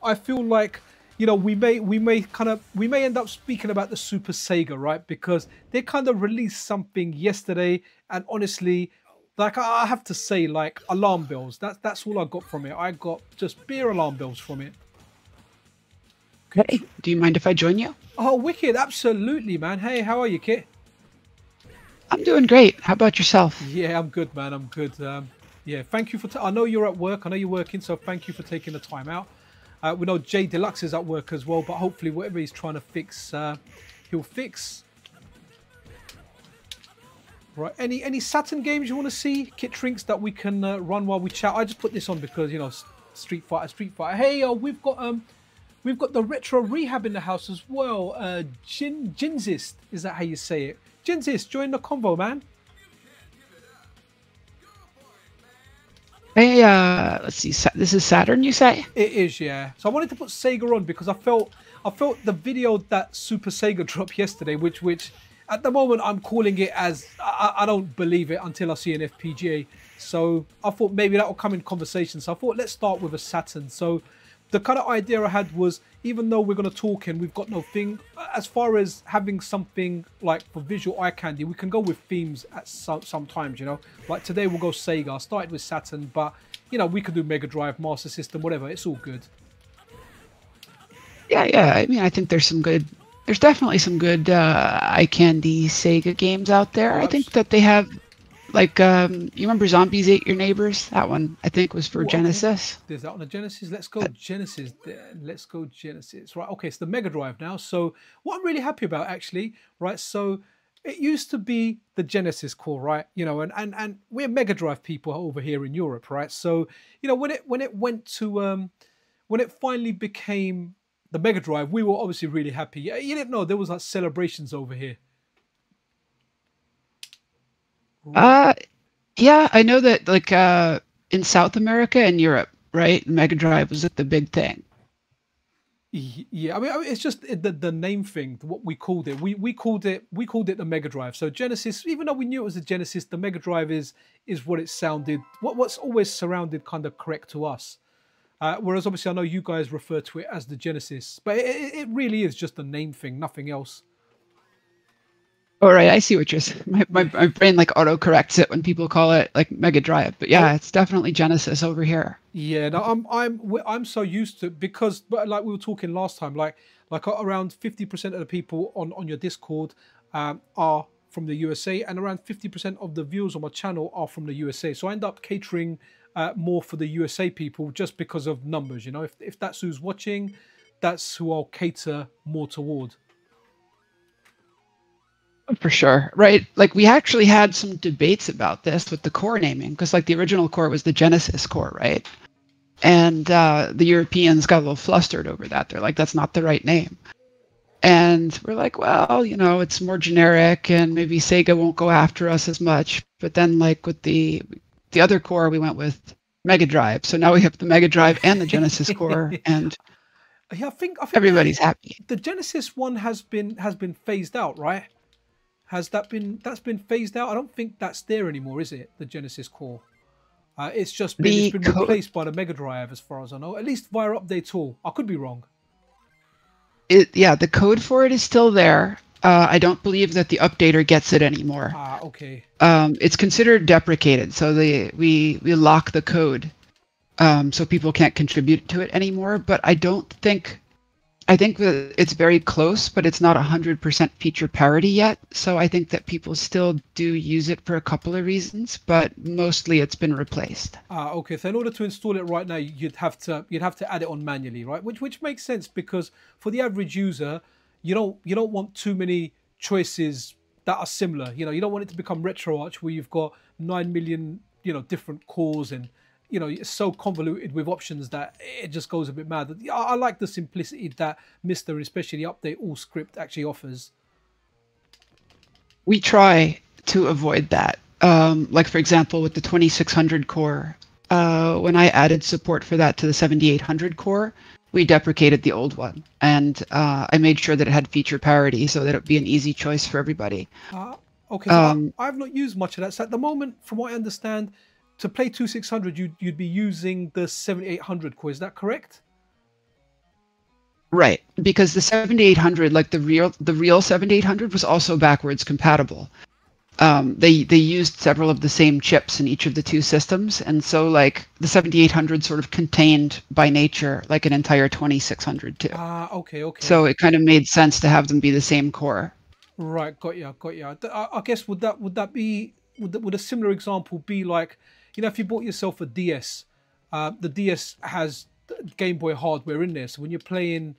I feel like, you know, we may end up speaking about the Super Sega, right? Because they kind of released something yesterday, and honestly, like I have to say, like alarm bells. That's all I got from it. I got just beer alarm bells from it. Hey, do you mind if I join you? Oh, wicked! Absolutely, man. Hey, how are you, Kit? I'm doing great. How about yourself? Yeah, I'm good, man. I'm good. Yeah, thank you for. I know you're at work. I know you're working, so thank you for taking the time out. We know Jay Deluxe is at work as well, but hopefully whatever he's trying to fix, he'll fix. Right. Any Saturn games you want to see, Kit Trinks, that we can run while we chat? I just put this on because, you know, Street Fighter. Hey, we've got the retro rehab in the house as well. Jinzist, is that how you say it? Jinzist, join the convo, man. Hey, let's see. This is Saturn, you say? It is, yeah. So I wanted to put Sega on because I felt the video that Super Sega dropped yesterday, which at the moment I'm calling it as I don't believe it until I see an FPGA. So I thought maybe that will come in conversation. So I thought let's start with a Saturn. So the kind of idea I had was, even though we're going to talk and we've got no thing, as far as having something like for visual eye candy, we can go with themes at sometimes, you know. Like today we'll go Sega. I started with Saturn, but, you know, we could do Mega Drive, Master System, whatever. It's all good. Yeah. I mean, I think there's definitely some good eye candy Sega games out there. Oh, I think that they have, like, you remember Zombies Ate Your Neighbors? That one, I think, was for Genesis. There's that on the Genesis. Let's go Genesis then. Let's go Genesis. Right, okay, it's the Mega Drive now. So what I'm really happy about, actually, right, so it used to be the Genesis core, right? You know, and we're Mega Drive people over here in Europe, right? So, you know, when it went to when it finally became the Mega Drive, we were obviously really happy. You didn't know there was like celebrations over here. Yeah, I know that, like, in South America and Europe, right? Mega Drive was like the big thing. Yeah, I mean it's just the name thing, what we called it. We called it the Mega Drive. So Genesis, even though we knew it was a Genesis, the Mega Drive is what it sounded, what's always surrounded kind of correct to us. Whereas obviously I know you guys refer to it as the Genesis, but it really is just a name thing, nothing else. Oh, right, I see what you're saying. My brain like auto corrects it when people call it like Mega Drive, but yeah, it's definitely Genesis over here. Yeah, no, I'm so used to, because, but like we were talking last time, like around 50% of the people on your Discord are from the USA, and around 50% of the viewers on my channel are from the USA. So I end up catering more for the USA people just because of numbers. You know, if that's who's watching, that's who I'll cater more toward. For sure, right? Like, we actually had some debates about this with the core naming, because like the original core was the Genesis core, right? And the Europeans got a little flustered over that. They're like, that's not the right name. And we're like, well, you know, it's more generic and maybe Sega won't go after us as much. But then, like, with the other core, we went with Mega Drive. So now we have the Mega Drive and the Genesis core, and yeah, I think everybody's happy. The Genesis one has been phased out, right? That's been phased out? I don't think that's there anymore, is it? The Genesis core. It's just been replaced by the Mega Drive, as far as I know. At least via update tool. I could be wrong. Yeah, the code for it is still there. I don't believe that the updater gets it anymore. Ah, okay. It's considered deprecated, so we lock the code, so people can't contribute to it anymore. But I think that it's very close, but it's not 100% feature parity yet. So I think that people still do use it for a couple of reasons, but mostly it's been replaced. Okay. So in order to install it right now, you'd have to add it on manually, right? Which makes sense, because for the average user, you don't want too many choices that are similar. You know, you don't want it to become RetroArch where you've got 9 million, you know, different cores, and you know, it's so convoluted with options that it just goes a bit mad. I like the simplicity that MiSTer, especially the update all script, actually offers. We try to avoid that. Like, for example, with the 2600 core, when I added support for that to the 7800 core, we deprecated the old one, and I made sure that it had feature parity so that it would be an easy choice for everybody. Okay, so I've not used much of that. So at the moment, from what I understand, to play 2600, you'd be using the 7800 core. Is that correct? Right, because the 7800, like the real 7800, was also backwards compatible. They used several of the same chips in each of the two systems, and so like the 7800 sort of contained by nature like an entire 2600 too. Ah, okay. So it kind of made sense to have them be the same core. Right, got you. I guess would a similar example be like, if you bought yourself a DS, the DS has Game Boy hardware in there. So when you're playing,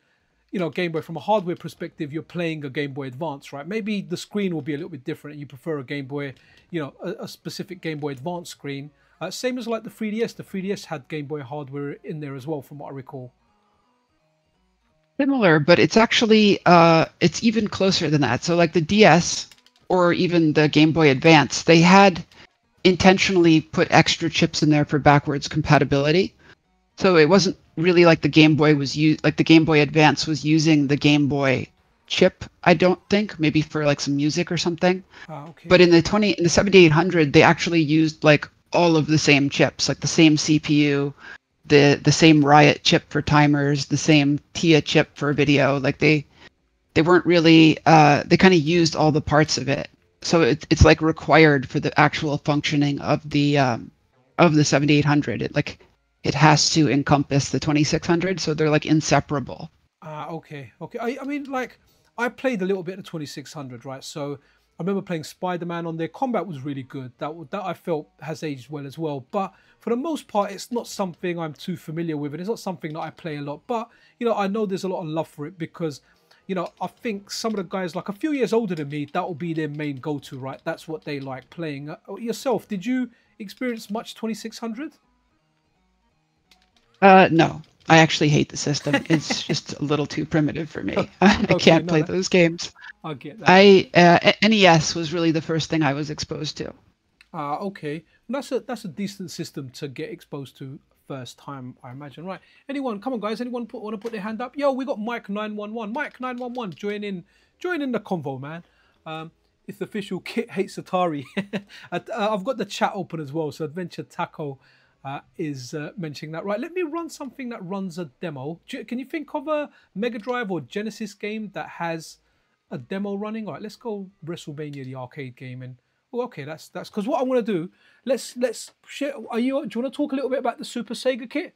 Game Boy from a hardware perspective, you're playing a Game Boy Advance, right? Maybe the screen will be a little bit different and you prefer a Game Boy, a specific Game Boy Advance screen. Same as like the 3DS. The 3DS had Game Boy hardware in there as well, from what I recall. Similar, but it's actually it's even closer than that. So like the DS or even the Game Boy Advance, they had intentionally put extra chips in there for backwards compatibility. So it wasn't really like the Game Boy the Game Boy Advance was using the Game Boy chip, I don't think, maybe for like some music or something. Okay. But in the 7800, they actually used like all of the same chips, like the same CPU, the same Riot chip for timers, the same TIA chip for video. Like they weren't really they kind of used all the parts of it. So it's like required for the actual functioning of the 7800. It has to encompass the 2600, so they're like inseparable. Okay. I mean, like, I played a little bit of 2600, right? So I remember playing Spider-Man on there. Combat was really good. That I felt has aged well as well. But for the most part, it's not something I'm too familiar with, and it's not something that I play a lot. But I know there's a lot of love for it because, I think some of the guys like a few years older than me, that will be their main go-to, right? That's what they like playing. Yourself, did you experience much 2600? No, I actually hate the system. It's just a little too primitive for me. I can't play those games. I get that. NES was really the first thing I was exposed to. Okay. Well, that's a decent system to get exposed to first time, I imagine. Right. Anyone, come on, guys. Anyone want to put their hand up? Yo, we got Mike 911. Mike 911, join in the convo, man. It's the official Kit Hates Atari. I've got the chat open as well. So Adventure Taco is mentioning that. Right, let me run something that runs a demo. Can you think of a Mega Drive or Genesis game that has a demo running? All right, let's go WrestleMania, the arcade game. And okay, that's because what I want to do. Let's share. Do you want to talk a little bit about the Super Sega kit?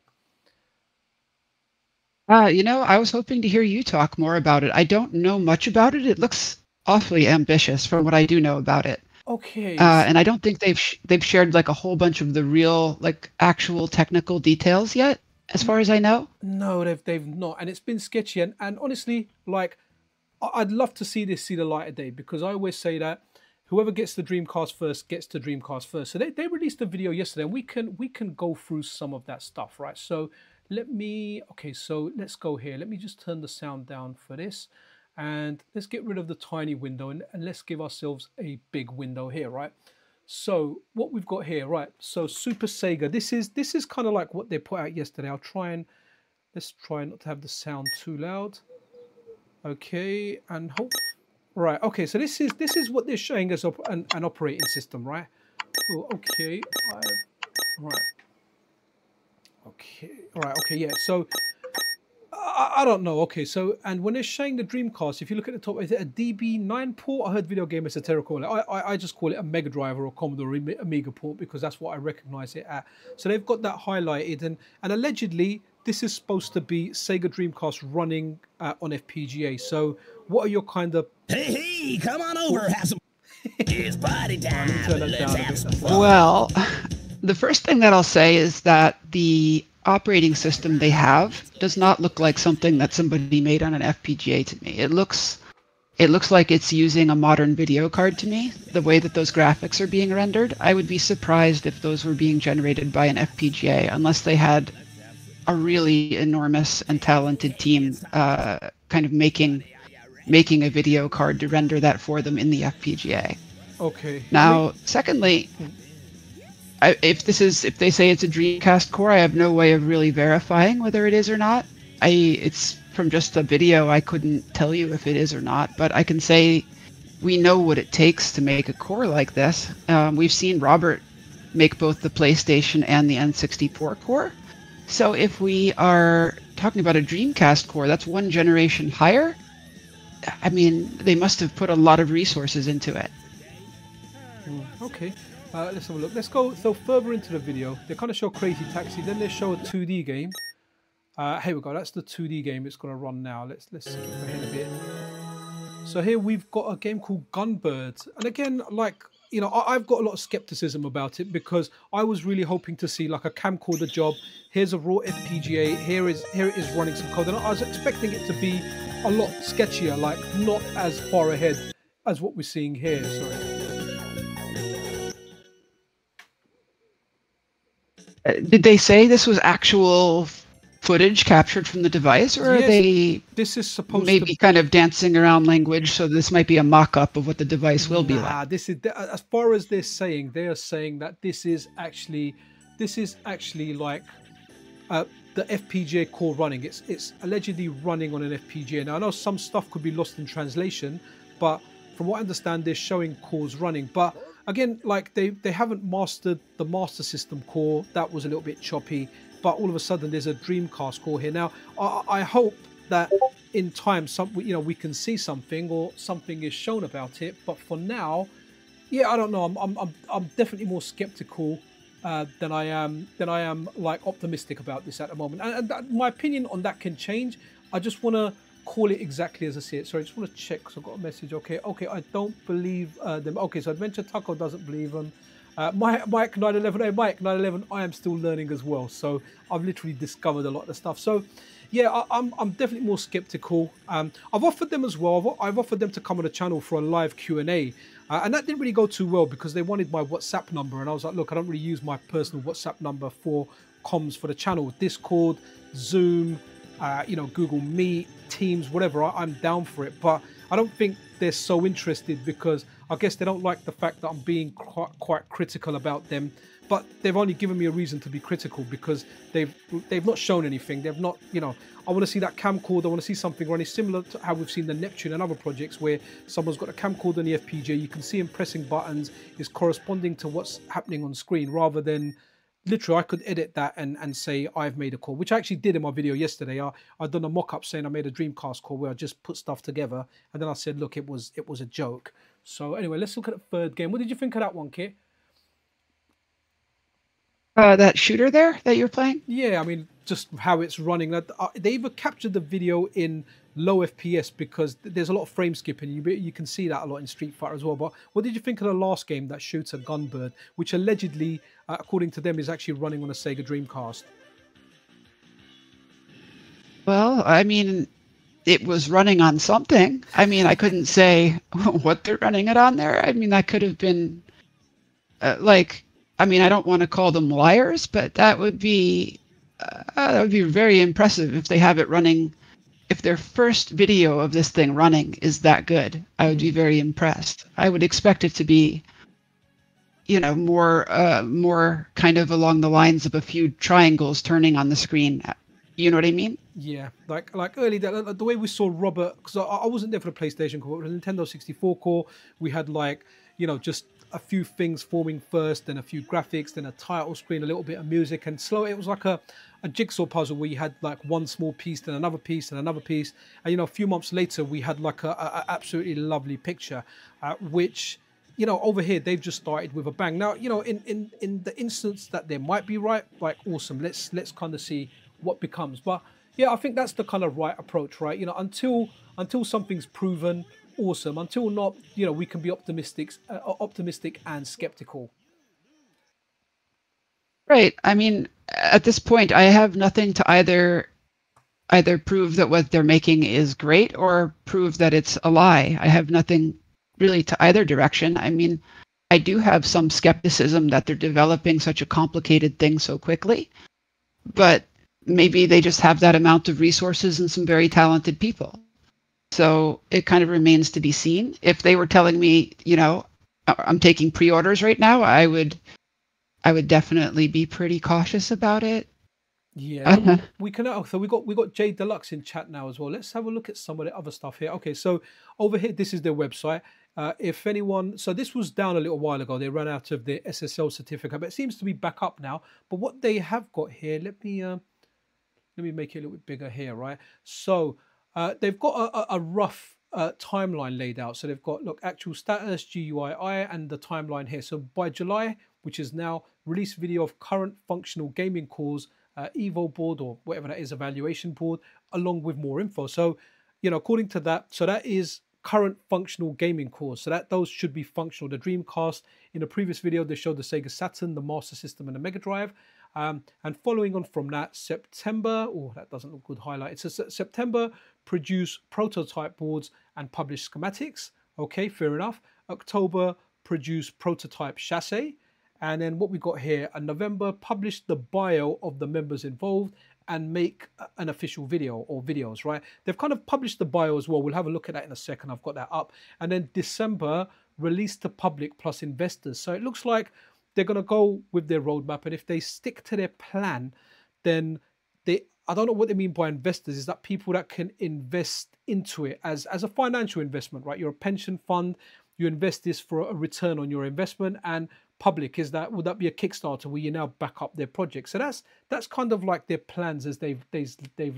I was hoping to hear you talk more about it. I don't know much about it. It looks awfully ambitious from what I do know about it. Okay. And I don't think they've shared like a whole bunch of the real like actual technical details yet, as far as I know. No, they've not, and it's been sketchy. And honestly, like, I'd love to see this see the light of day, because I always say that whoever gets the Dreamcast first gets the Dreamcast first. So they released a video yesterday, and we can go through some of that stuff, right? So so let's go here. Let me just turn the sound down for this. And let's get rid of the tiny window and let's give ourselves a big window here, right? So what we've got here, right? So Super Sega, this is kind of like what they put out yesterday. Let's try not to have the sound too loud. Okay, and hope. Right, okay, so this is what they're showing us an operating system, right? Oh, okay, right. Okay, all right, okay, yeah. So I don't know. Okay, so and when they're showing the Dreamcast, if you look at the top, is it a DB9 port? I heard Video Game Esoteric call it. I just call it a Mega Drive or a Commodore Amiga port because that's what I recognize it at. So they've got that highlighted, and allegedly this is supposed to be Sega Dreamcast running on FPGA. So what are your kind of... Hey, come on over, have some... It's party time. Let's have some fun. Well, the first thing that I'll say is that the operating system they have does not look like something that somebody made on an FPGA to me. It looks like it's using a modern video card to me, the way that those graphics are being rendered. I would be surprised if those were being generated by an FPGA, unless they had a really enormous and talented team kind of making a video card to render that for them in the FPGA. Okay. Now, secondly, if they say it's a Dreamcast core, I have no way of really verifying whether it is or not. It's from just a video, I couldn't tell you if it is or not, but I can say we know what it takes to make a core like this. We've seen Robert make both the PlayStation and the N64 core. So if we are talking about a Dreamcast core, that's one generation higher. I mean, they must have put a lot of resources into it. Okay, let's have a look. Let's go so further into the video. They kind of show Crazy Taxi, then they show a 2D game. Here we go. That's the 2D game. It's going to run now. Let's skip ahead a bit. So here we've got a game called Gunbirds, and again, like, you know, I've got a lot of skepticism about it because I was really hoping to see like a camcorder job. Here's a raw FPGA. Here it is running some code, and I was expecting it to be a lot sketchier, like not as far ahead as what we're seeing here. Sorry. Did they say this was actual footage captured from the device, or Yes, are they this is supposed maybe to kind of dancing around language, so this might be a mock-up of what the device will be like? This is, as far as they're saying, they are saying that this is actually like the FPGA core running. It's allegedly running on an FPGA. Now I know some stuff could be lost in translation, but from what I understand, they're showing cores running. But again, like they haven't mastered the Master System core. That was a little bit choppy. But all of a sudden, there's a Dreamcast core here. Now, I hope that in time, we can see something or something is shown about it. But for now, yeah, I don't know. I'm definitely more skeptical than I am like optimistic about this at the moment. And my opinion on that can change. I just want to call it exactly as I see it. Sorry, I just want to check because I got a message. Okay, I don't believe them. Okay, so Adventure Taco doesn't believe them. Mike 911, hey Mike 911, I am still learning as well, so I've literally discovered a lot of the stuff. So yeah, I'm definitely more skeptical. I've offered them as well. I've offered them to come on the channel for a live Q&A, and that didn't really go too well because they wanted my WhatsApp number, and I was like, look, I don't really use my personal WhatsApp number for comms for the channel. Discord, Zoom, Google Meet, Teams, whatever. I'm down for it, but I don't think they're so interested because I guess they don't like the fact that I'm being quite critical about them. But they've only given me a reason to be critical because they've not shown anything. They've not, I want to see that camcorder. I want to see something running similar to how we've seen the Neptune and other projects where someone's got a camcorder in the FPGA. You can see him pressing buttons. It's corresponding to what's happening on screen rather than literally I could edit that and say I've made a call, which I actually did in my video yesterday. I'd done a mock-up saying I made a Dreamcast call where I just put stuff together, and then I said, look, it was a joke. So anyway, let's look at the third game. What did you think of that one, Kit? That shooter there that you're playing? Yeah, I mean, just how it's running. They either captured the video in low FPS because there's a lot of frame skipping. You can see that a lot in Street Fighter as well. But what did you think of the last game that shoots a Gunbird, which allegedly, according to them, is actually running on a Sega Dreamcast? Well, I mean, it was running on something. I mean, I couldn't say what they're running it on there. I mean, that could have been I mean, I don't want to call them liars, but that would be very impressive if they have it running. If their first video of this thing running is that good, I would be very impressed. I would expect it to be, more kind of along the lines of a few triangles turning on the screen. You know what I mean? Yeah, like early the way we saw Robert, because I wasn't there for the PlayStation core, it was a Nintendo 64 core. We had just a few things forming first, then a few graphics, then a title screen, a little bit of music, and slow. It was like a jigsaw puzzle where you had like one small piece, then another piece, and another piece. And a few months later, we had like a absolutely lovely picture, which over here they've just started with a bang. Now in the instance that they might be right, like awesome. Let's kind of see what becomes. But yeah, I think that's the kind of right approach, right? Until something's proven. Awesome. Until not, we can be optimistic and skeptical. Right. I mean, at this point, I have nothing to either prove that what they're making is great or prove that it's a lie. I have nothing really to either direction. I mean, I do have some skepticism that they're developing such a complicated thing so quickly, but maybe they just have that amount of resources and some very talented people. So it kind of remains to be seen. If they were telling me, I'm taking pre-orders right now, I would definitely be pretty cautious about it. Yeah, we can. So we got Jay Deluxe in chat now as well. Let's have a look at some of the other stuff here. Okay, so over here, this is their website. If anyone, so this was down a little while ago. They ran out of the SSL certificate, but it seems to be back up now. But what they have got here, let me make it a little bit bigger here, right? So they've got a rough timeline laid out. So they've got, look, actual status, GUI, and the timeline here. So by July, which is now, release video of current functional gaming cores, Evo board or whatever that is, evaluation board, along with more info. So, according to that, so that is current functional gaming cores. So that those should be functional. The Dreamcast, in a previous video, they showed the Sega Saturn, the Master System, and the Mega Drive. And following on from that, September, oh, that doesn't look good highlight. It says September, produce prototype boards and publish schematics. Okay, fair enough. October, produce prototype chassis. And then what we got here, in November, publish the bio of the members involved and make an official video or videos, right? They've kind of published the bio as well. We'll have a look at that in a second. I've got that up. And then December, release to public plus investors. So it looks like they're going to go with their roadmap. And if they stick to their plan, then I don't know what they mean by investors. Is that people that can invest into it as a financial investment, right? You're a pension fund. You invest this for a return on your investment. And public, would that be a Kickstarter where you now back up their project? So that's kind of like their plans as they've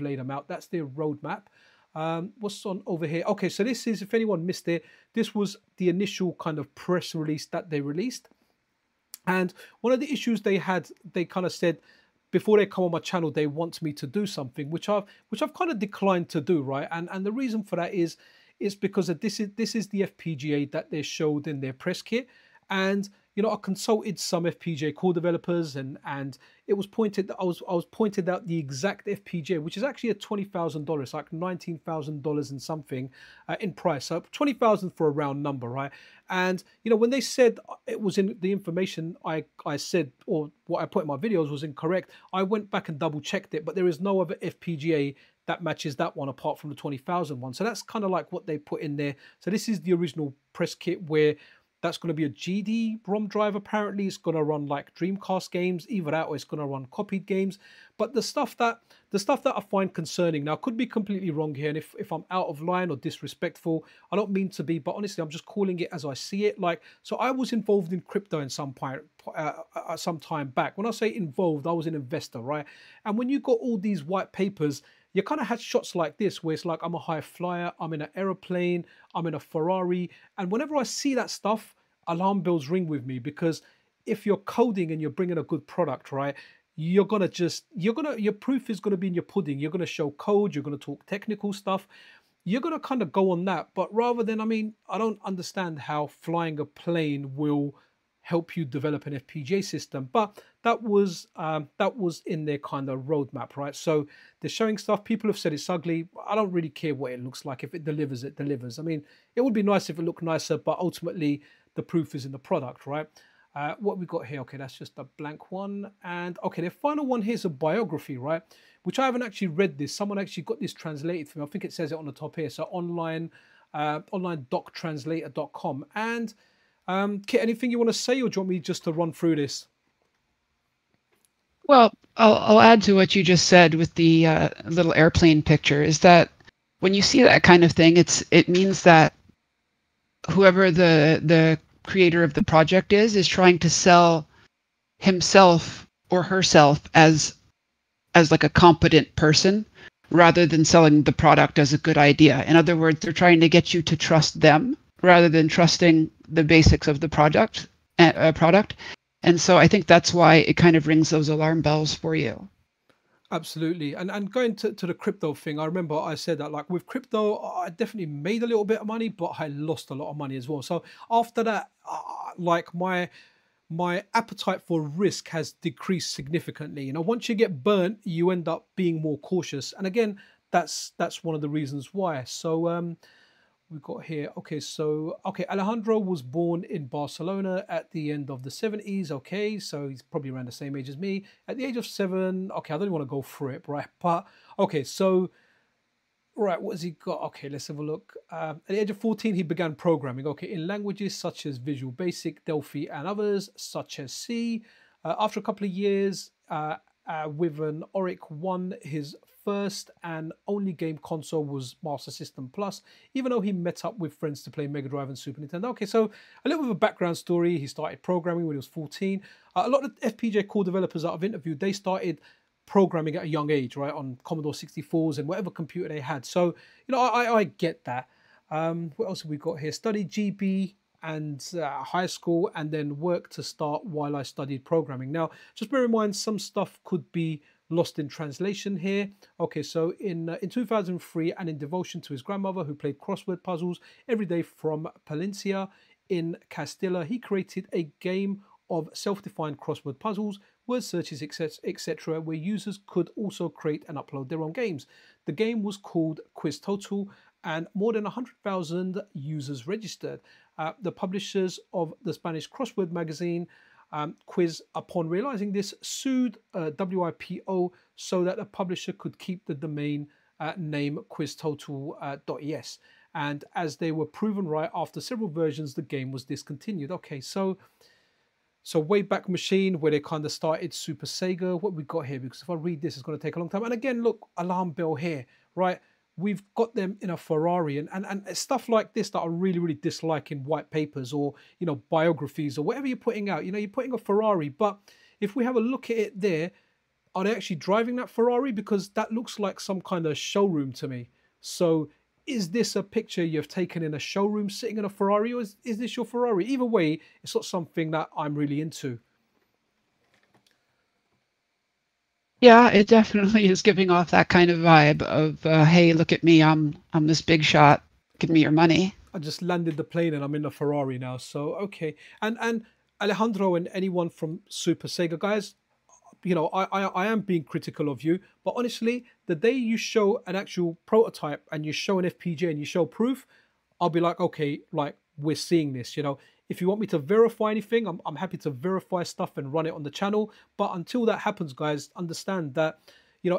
laid them out. That's their roadmap. What's on over here? Okay, so this is, if anyone missed it, this was the initial kind of press release that they released. And one of the issues they had, they kind of said, before they come on my channel, they want me to do something, which I've kind of declined to do, right? And the reason for that is because this is the FPGA that they showed in their press kit. And I consulted some FPGA core developers, and it was pointed that I was pointed out the exact FPGA, which is actually a $20,000. It's like $19,000 and something in price. So $20,000 for a round number, right? And when they said it was in the information I said, or what I put in my videos was incorrect, I went back and double checked it, but there is no other FPGA that matches that one apart from the 20,000 one. So that's kind of like what they put in there. So this is the original press kit where that's going to be a GD ROM drive. Apparently, it's going to run like Dreamcast games, either that or it's going to run copied games. But the stuff that I find concerning, now I could be completely wrong here, and if I'm out of line or disrespectful, I don't mean to be, but honestly, I'm just calling it as I see it. Like, so I was involved in crypto in some time back. When I say involved, I was an investor, right? And when you got all these white papers, you kind of had shots like this where it's like, I'm a high flyer, I'm in an aeroplane, I'm in a Ferrari. And whenever I see that stuff, alarm bells ring with me, because if you're coding and you're bringing a good product, right, your proof is going to be in your pudding. You're going to show code, you're going to talk technical stuff. You're going to kind of go on that. But rather than, I don't understand how flying a plane will help you develop an FPGA system, but that was in their kind of roadmap, right? So they're showing stuff. People have said it's ugly. I don't really care what it looks like. If it delivers, it delivers. It would be nice if it looked nicer, but ultimately the proof is in the product, right? What we got here, okay, that's just a blank one. And okay, the final one here's a biography, right? Which I haven't actually read this. Someone actually got this translated for me. I think it says it on the top here. So online doctranslator.com. And Kit, anything you want to say, or do you want me just to run through this? Well, I'll add to what you just said with the little airplane picture, is that when you see that kind of thing, it means that whoever the creator of the project is trying to sell himself or herself as like a competent person, rather than selling the product as a good idea. In other words, they're trying to get you to trust them rather than trusting the basics of the product. And so I think that's why it kind of rings those alarm bells for you. Absolutely. And going to the crypto thing, I remember I said that, like, with crypto, I definitely made a little bit of money, but I lost a lot of money as well. So after that, like my appetite for risk has decreased significantly. Once you get burnt, you end up being more cautious. And again, that's one of the reasons why. So we've got here, okay, Alejandro was born in Barcelona at the end of the 70s. Okay, so he's probably around the same age as me. At the age of 7, okay, I don't even want to go through it, right? But okay, so right, what has he got? Okay, let's have a look. At the age of 14, he began programming, okay, in languages such as Visual Basic, Delphi, and others such as C. After a couple of years with an Oric 1. His first and only game console was Master System Plus, even though he met up with friends to play Mega Drive and Super Nintendo. Okay, so a little bit of a background story. He started programming when he was 14. A lot of FPGA core developers that I've interviewed, they started programming at a young age, right, on Commodore 64s and whatever computer they had. So, I get that. What else have we got here? Studied GB and high school, and then worked to start while I studied programming. Now, just bear in mind, some stuff could be lost in translation here. Okay, so in 2003, and in devotion to his grandmother, who played crossword puzzles every day from Palencia in Castilla, he created a game of self-defined crossword puzzles, word searches, etc., where users could also create and upload their own games. The game was called Quiz Total, and more than 100,000 users registered. The publishers of the Spanish crossword magazine Quiz, upon realizing this, sued WIPO so that the publisher could keep the domain name quiztotal.es. And as they were proven right, after several versions, the game was discontinued. Okay, so Wayback Machine, where they kind of started Super Sega. What we got here? Because if I read this, it's going to take a long time. And again, look, alarm bell here, right? We've got them in a Ferrari, and stuff like this that I really, really dislike in white papers or, biographies or whatever you're putting out. You're putting a Ferrari, but if we have a look at it there, are they actually driving that Ferrari? Because that looks like some kind of showroom to me. So is this a picture you've taken in a showroom sitting in a Ferrari, or is this your Ferrari? Either way, it's not something that I'm really into. Yeah, it definitely is giving off that kind of vibe of, hey, look at me, I'm this big shot, give me your money. I just landed the plane and I'm in a Ferrari now. So, okay. And Alejandro and anyone from Super Sega, guys, I am being critical of you, but honestly, the day you show an actual prototype and you show an FPGA and you show proof, I'll be like, okay, like, we're seeing this, If you want me to verify anything, I'm happy to verify stuff and run it on the channel. But until that happens, guys, understand that,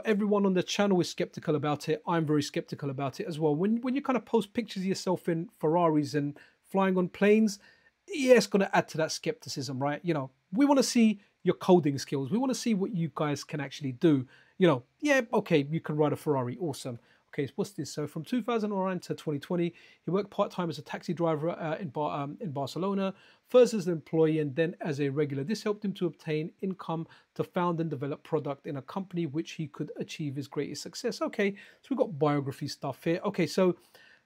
everyone on the channel is skeptical about it. I'm very skeptical about it as well. When you kind of post pictures of yourself in Ferraris and flying on planes, yeah, it's going to add to that skepticism, right? We want to see your coding skills. We want to see what you guys can actually do. Yeah, okay, you can ride a Ferrari. Awesome. Okay, so what's this? So from 2009 to 2020, he worked part-time as a taxi driver in Barcelona, first as an employee and then as a regular. This helped him to obtain income to found and develop product in a company which he could achieve his greatest success. Okay, so we've got biography stuff here. Okay, so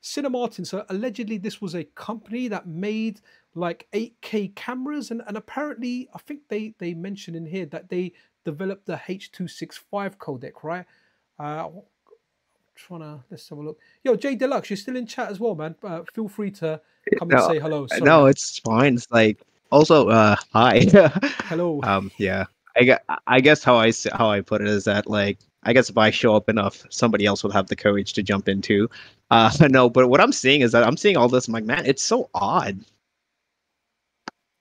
Cinemartin. So allegedly this was a company that made like 8K cameras, and apparently I think they mentioned in here that they developed the H.265 codec, right? Let's have a look. Yo, Jay Deluxe, you're still in chat as well, man. Feel free to come and say hello. Sorry. No, it's fine. It's like also hi. Hello. Yeah. I guess how I put it is that, like, I guess if I show up enough, somebody else will have the courage to jump into. No, but what I'm seeing is that I'm seeing all this. I'm like, man, it's so odd.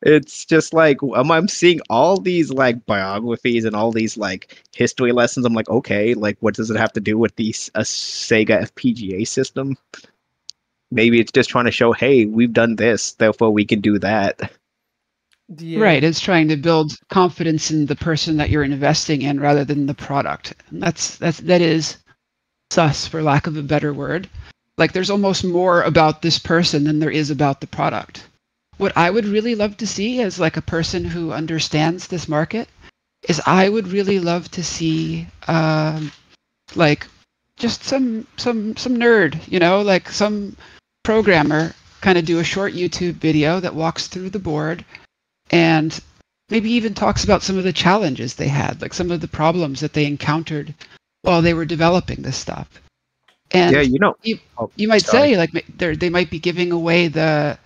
It's just like I'm seeing all these like biographies and all these like history lessons. I'm like, okay, like what does it have to do with a Sega FPGA system? Maybe it's just trying to show, hey, we've done this, therefore we can do that. Yeah. Right, it's trying to build confidence in the person that you're investing in rather than the product. And that is sus, for lack of a better word. Like there's almost more about this person than there is about the product. What I would really love to see as like a person who understands this market is I would really love to see like just some nerd, like some programmer kind of do a short YouTube video that walks through the board and maybe even talks about some of the challenges they had, like some of the problems that they encountered while they were developing this stuff. And yeah, you might say like they might be giving away the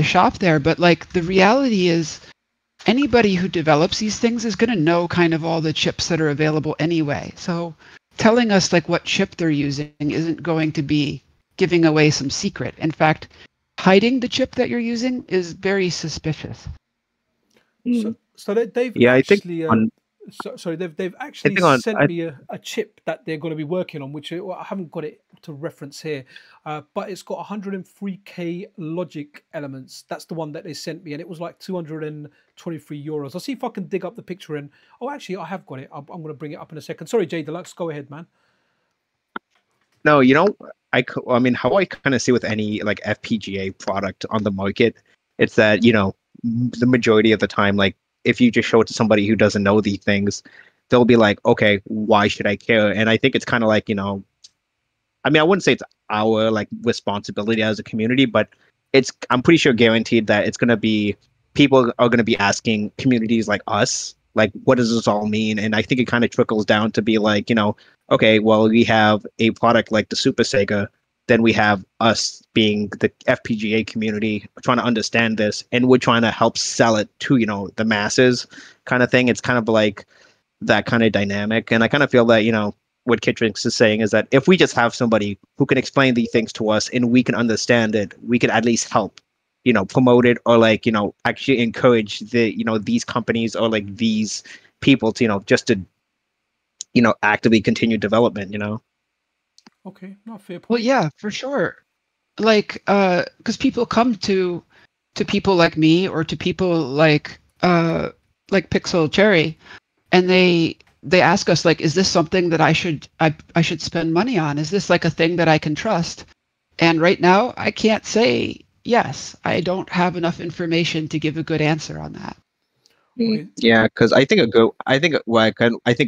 shop there, but like the reality is anybody who develops these things is going to know kind of all the chips that are available anyway. So telling us like what chip they're using isn't going to be giving away some secret. In fact, hiding the chip that you're using is very suspicious. So they've I think Sorry, they've actually think on sent me a chip that they're going to be working on, which I haven't got it to reference here, but it's got 103k logic elements. That's the one that they sent me, and it was like 223 euros. I'll see if I can dig up the picture. And oh, actually, I have got it. I'm going to bring it up in a second. Sorry, Jay Deluxe, go ahead, man. No, I mean, how I kind of see with any like FPGA product on the market, it's that, the majority of the time, like if you just show it to somebody who doesn't know these things, they'll be like, okay, why should I care? And I think it's kind of like, I mean, I wouldn't say it's our like responsibility as a community, but I'm pretty sure guaranteed that it's going to be, people are going to be asking communities like us, like, what does this all mean? And I think it kind of trickles down to be like, okay, well, we have a product like the Super Sega, then we have us being the FPGA community trying to understand this, and we're trying to help sell it to, the masses kind of thing. It's kind of like that kind of dynamic. And I kind of feel that, what Kitrix is saying is that if we just have somebody who can explain these things to us and we can understand it, we can at least help, promote it, or like, actually encourage these companies or like these people to, just to, actively continue development, Okay, not fair point. Well, yeah, for sure. Like, because people come to people like me or to people like Pixel Cherry, and they ask us like, is this something that I should spend money on? Is this like a thing that I can trust? And right now, I can't say yes. I don't have enough information to give a good answer on that. Okay. Yeah, because I think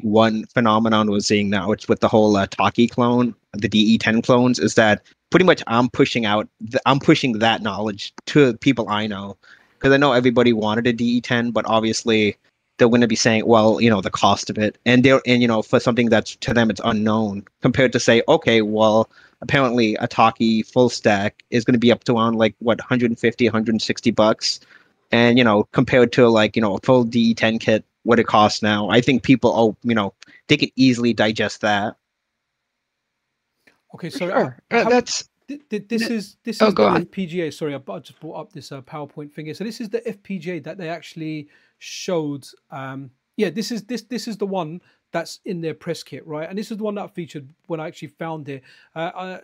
one phenomenon we're seeing now, it's with the whole Taki clone, the DE10 clones, is that pretty much I'm pushing that knowledge to people I know, because I know everybody wanted a DE10, but obviously they're going to be saying, well, the cost of it, and for something that's to them it's unknown, compared to say, okay, well, apparently a Taki full stack is going to be up to around like what, 150, 160 bucks. And, compared to like, a full DE10 kit, what it costs now, I think people, they can easily digest that. Okay, so Sure. this is the FPGA. Sorry, I just brought up this PowerPoint thing here. So this is the FPGA that they actually showed. Yeah, this is the one that's in their press kit, right? And this is the one that I featured when I actually found it.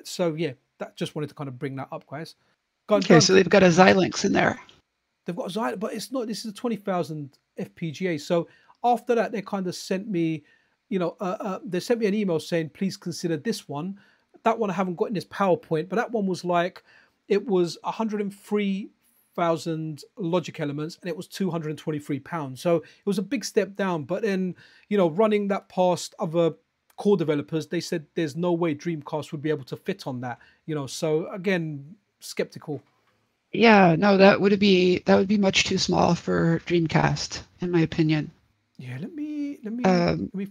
So yeah, that just wanted to kind of bring that up, guys. Okay, so they've got a Xilinx in there. They've got a Xilinx, but it's not. This is a 20,000 FPGA. So after that, they kind of sent me, they sent me an email saying, please consider this one. That one I haven't got in this PowerPoint, but that one was like, it was 103,000 logic elements, and it was £223. So it was a big step down. But then, running that past other core developers, they said there's no way Dreamcast would be able to fit on that. So again, skeptical. Yeah, no, that would be much too small for Dreamcast, in my opinion. Yeah, let me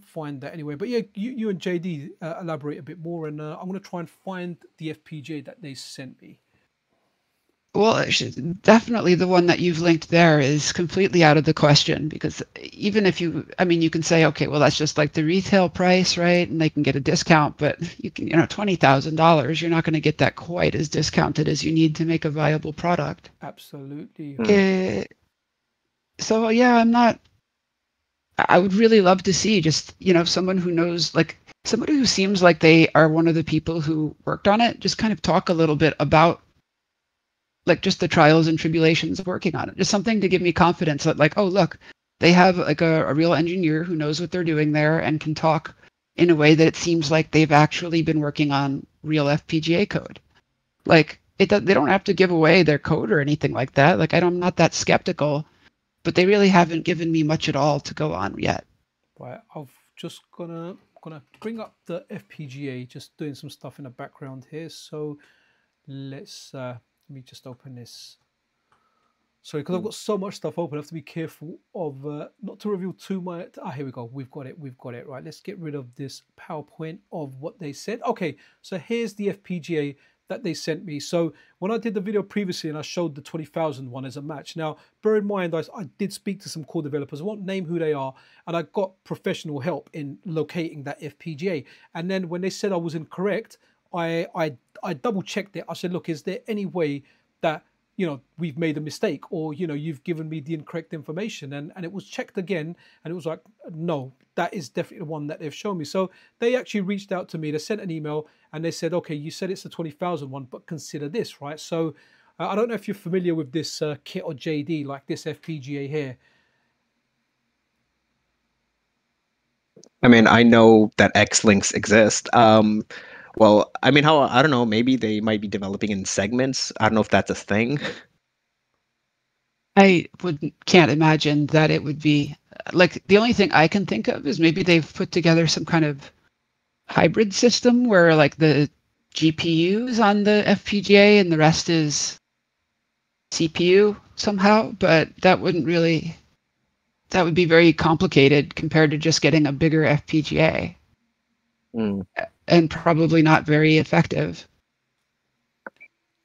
find that anyway. But yeah, you and JD elaborate a bit more, and I'm going to try and find the FPGA that they sent me. Well, definitely the one that you've linked there is completely out of the question, because even if you can say, okay, well, that's just like the retail price, right? And they can get a discount, but you can, $20,000, you're not going to get that quite as discounted as you need to make a viable product. Absolutely. So yeah, I would really love to see just, someone who knows, like somebody who seems like they are one of the people who worked on it, just kind of talk a little bit about like just the trials and tribulations of working on it. Just something to give me confidence that like, oh, look, they have like a real engineer who knows what they're doing there and can talk in a way that it seems like they've actually been working on real FPGA code. Like they don't have to give away their code or anything like that. Like I'm not that skeptical, but they really haven't given me much at all to go on yet. Right, I've just gonna bring up the FPGA, just doing some stuff in the background here. So let's let me just open this. Sorry, because I've got so much stuff open, I have to be careful of not to reveal too much. Here we go. We've got it. Right, let's get rid of this PowerPoint of what they said. Okay, so here's the FPGA that they sent me. So when I did the video previously and I showed the 20,000 one as a match, now bear in mind I did speak to some core developers. I won't name who they are, and I got professional help in locating that FPGA. And then when they said I was incorrect, I double checked it. I said, look, is there any way that you know, we've made a mistake, or, you know, you've given me the incorrect information. And it was checked again, and it was like, no, that is definitely the one that they've shown me. So they actually reached out to me, they sent an email, and they said, okay, you said it's the 20,000 one, but consider this, right? So I don't know if you're familiar with this kit or JD, like this FPGA here. I mean, I know that X-Links exist. Well, I mean, how I don't know. Maybe they might be developing in segments. I don't know if that's a thing. I can't imagine that it would be like, the only thing I can think of is maybe they've put together some kind of hybrid system where like the GPU is on the FPGA and the rest is CPU somehow, but that would be very complicated compared to just getting a bigger FPGA. And probably not very effective.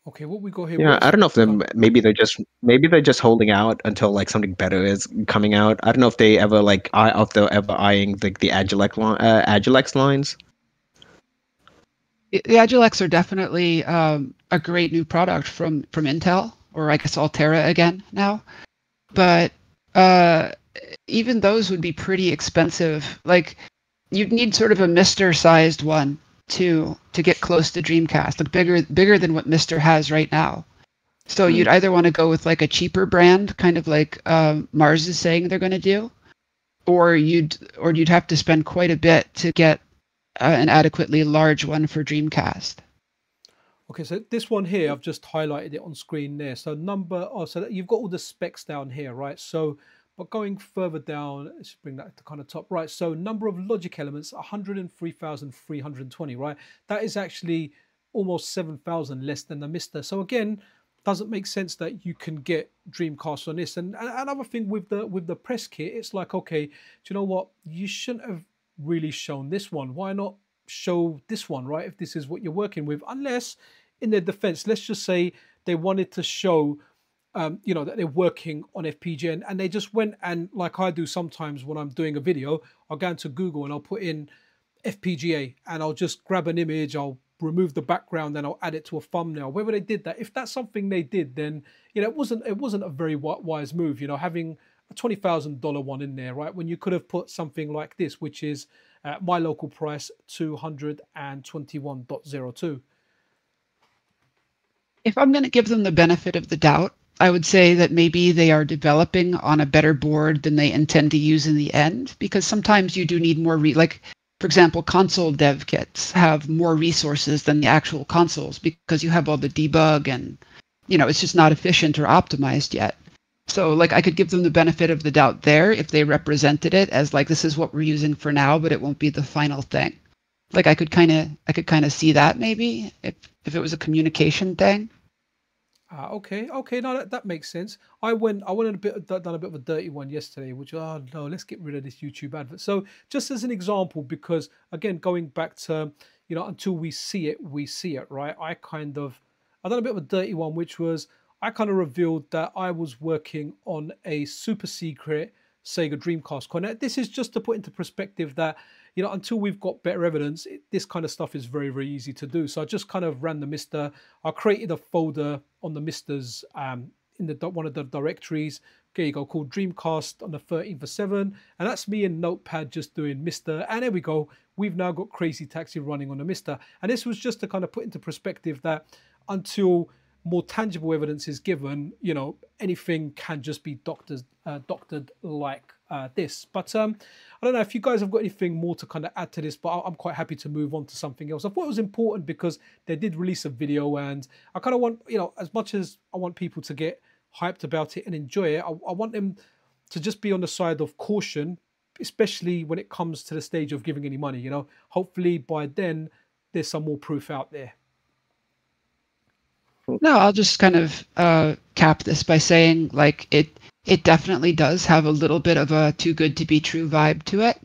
Okay, what we got here? Yeah, I don't know if maybe they're just holding out until like something better is coming out. I don't know if they ever like if they're ever eyeing the Agilex lines. The Agilex are definitely a great new product from Intel, or I guess Altera again now. But even those would be pretty expensive. Like, you'd need sort of a MiSTer-sized one to get close to Dreamcast, like bigger than what MiSTer has right now. So you'd either want to go with like a cheaper brand, kind of like Mars is saying they're going to do, or you'd have to spend quite a bit to get an adequately large one for Dreamcast. Okay, so this one here, I've just highlighted it on screen there. So so you've got all the specs down here, right? So, but going further down, let's bring that to kind of top right. So number of logic elements, 103,320, right? That is actually almost 7,000 less than the MiSTer. So again, doesn't make sense that you can get Dreamcast on this. And another thing with the press kit, it's like, okay, do you know what? You shouldn't have really shown this one. Why not show this one, right? If this is what you're working with, unless in their defense, let's just say they wanted to show you know, that they're working on FPGA, and they just went and, like I do sometimes when I'm doing a video, I'll go into Google and I'll put in FPGA and I'll just grab an image, I'll remove the background, and I'll add it to a thumbnail. Whether they did that, if that's something they did, then, you know, it wasn't a very wise move, you know, having a $20,000 one in there, right? When you could have put something like this, which is my local price, 221.02. If I'm going to give them the benefit of the doubt, I would say that maybe they are developing on a better board than they intend to use in the end, because sometimes you do need more, like, for example, console dev kits have more resources than the actual consoles because you have all the debug and, you know, it's just not efficient or optimized yet. So, like, I could give them the benefit of the doubt there if they represented it as like, this is what we're using for now, but it won't be the final thing. Like, I could kind of see that maybe if it was a communication thing. Okay, no, that makes sense. I went done a bit of a dirty one yesterday, which, oh no, let's get rid of this YouTube advert. So just as an example, because again, going back to, you know, until we see it, right? I done a bit of a dirty one, which was, I kind of revealed that I was working on a super secret Sega Dreamcast coin. Now, this is just to put into perspective that, you know, until we've got better evidence, this kind of stuff is very, very easy to do. So I just kind of ran the MiSTer. I created a folder on the MiSTers in one of the directories. There you go, called Dreamcast on the 13th of 7. And that's me in Notepad just doing MiSTer. And there we go. We've now got Crazy Taxi running on the MiSTer. And this was just to kind of put into perspective that until more tangible evidence is given, you know, anything can just be doctored like this. But I don't know if you guys have got anything more to kind of add to this, but I'm quite happy to move on to something else. I thought it was important because they did release a video, and I kind of want, you know, as much as I want people to get hyped about it and enjoy it, I want them to just be on the side of caution, especially when it comes to the stage of giving any money. You know, hopefully by then there's some more proof out there. No, I'll just kind of cap this by saying, like, it definitely does have a little bit of a too good to be true vibe to it.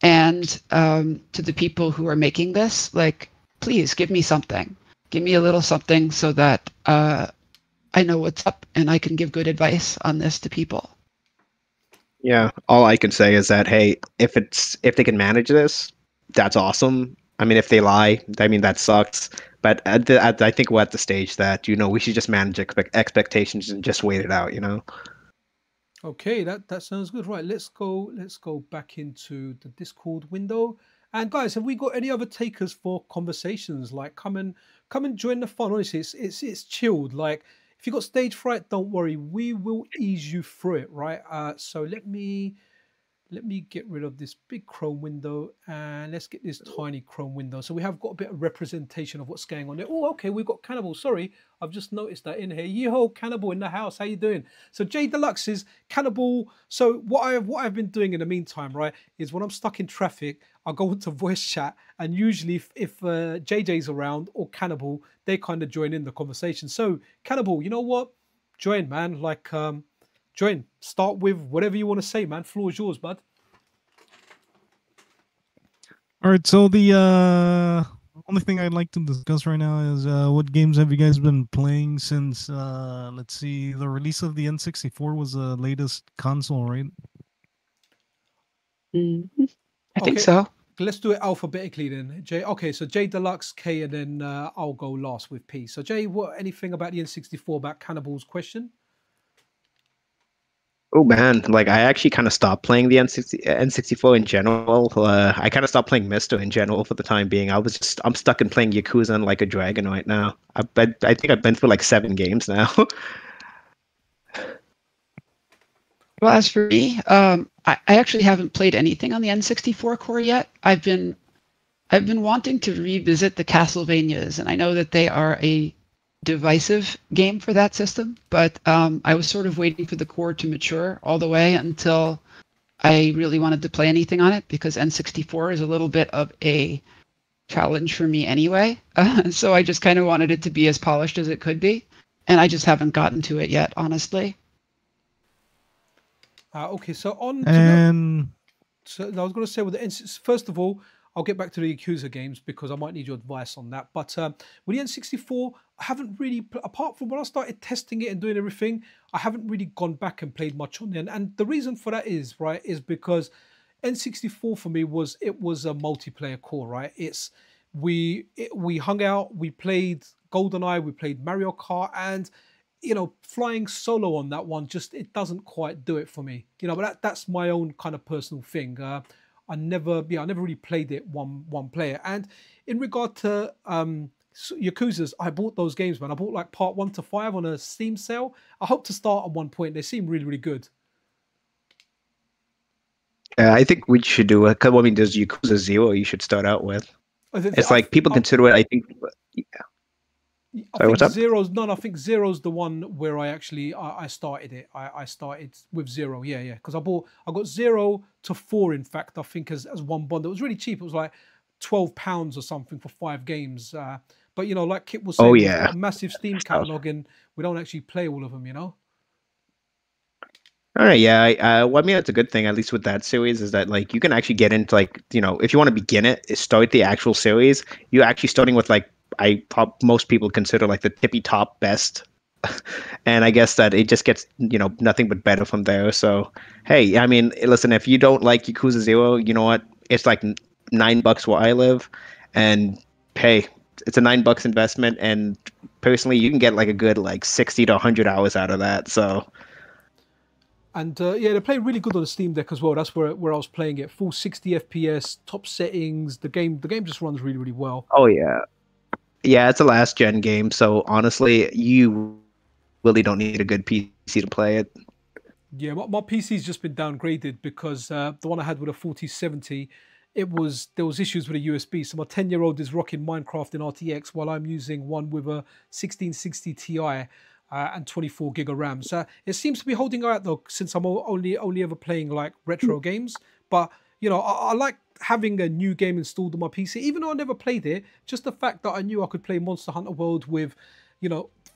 And to the people who are making this, like, please give me something. Give me a little something so that I know what's up and I can give good advice on this to people. Yeah, all I can say is that, hey, if they can manage this, that's awesome. I mean, if they lie, I mean, that sucks. But I think we're at the stage that we should just manage expectations and just wait it out. Okay, that sounds good. Right, let's go back into the Discord window. And guys, have we got any other takers for conversations? Like, come and join the fun. Honestly, it's chilled. Like, if you got stage fright, don't worry, we will ease you through it. Right. So let me get rid of this big Chrome window and let's get this tiny Chrome window. So we have got a bit of representation of what's going on there. Oh, okay, we've got Cannibal. Sorry, I've just noticed that in here. Yo, Cannibal in the house. How you doing? So Jay Deluxe is Cannibal. So what I've been doing in the meantime, right, is when I'm stuck in traffic, I'll go into voice chat, and usually if JJ's around or Cannibal, they kind of join in the conversation. So Cannibal, you know what? Join, man. Like join. Start with whatever you want to say, man. Floor is yours, bud. All right, so the only thing I'd like to discuss right now is what games have you guys been playing since, let's see, the release of the N64 was the latest console, right? I think so. Let's do it alphabetically then. Jay. Okay, so Jay Deluxe, K, and then I'll go last with P. So Jay, anything about the N64 about Cannibal's question? Oh man, like I actually kind of stopped playing the N64 in general. I kind of stopped playing MiSTer in general for the time being. I'm stuck in playing Yakuza and Like a Dragon right now. I think I've been through like 7 games now. Well, as for me, I actually haven't played anything on the N64 core yet. I've been wanting to revisit the Castlevanias, and I know that they are a divisive game for that system, but I was sort of waiting for the core to mature all the way until I really wanted to play anything on it, because N64 is a little bit of a challenge for me anyway. So I just kind of wanted it to be as polished as it could be, and I just haven't gotten to it yet, honestly. Okay, so so I was going to say with the N64, first of all, I'll get back to the Yakuza games because I might need your advice on that. But with the N64, I haven't really, apart from when I started testing it and doing everything, I haven't really gone back and played much on it. And the reason for that is because N64 for me was a multiplayer core, right? We hung out, we played GoldenEye, we played Mario Kart, and flying solo on that one it doesn't quite do it for me. But that's my own kind of personal thing. I never really played it one player. And in regard to Yakuza's, I bought those games, man. I bought like part 1 to 5 on a Steam sale. I hope to start at one point. They seem really, really good. I think we should do a couple. I mean, there's Yakuza 0 you should start out with. It's like people consider it, I think. Yeah. I think Zero's the one where I actually I started it. I started with 0, yeah, because I got 0 to 4, in fact, I think as one bundle. It was really cheap. It was like £12 or something for 5 games. But like Kit was saying, we've got a massive Steam catalog and we don't actually play all of them. All right, yeah. Well, I mean, that's a good thing, at least with that series, is that like you can actually get into like if you want to begin it, start the actual series. You're actually starting with like most people consider like the tippy top best, and I guess that it just gets nothing but better from there. So hey, I mean, listen, if you don't like Yakuza 0, you know what? It's like $9 where I live, and hey, it's a $9 investment, and personally, you can get like a good like 60 to 100 hours out of that. So. And they play really good on the Steam Deck as well. That's where I was playing it. Full 60 FPS, top settings. The game just runs really, really well. Oh yeah. Yeah, it's a last gen game, so honestly, you really don't need a good PC to play it. Yeah, my PC's just been downgraded because the one I had with a 4070, there was issues with a USB. So my 10-year-old is rocking Minecraft in RTX while I'm using one with a 1660 Ti and 24 gig of RAM. So it seems to be holding out though, since I'm only ever playing like retro games. But I like having a new game installed on my PC, even though I never played it. Just the fact that I knew I could play Monster Hunter World with,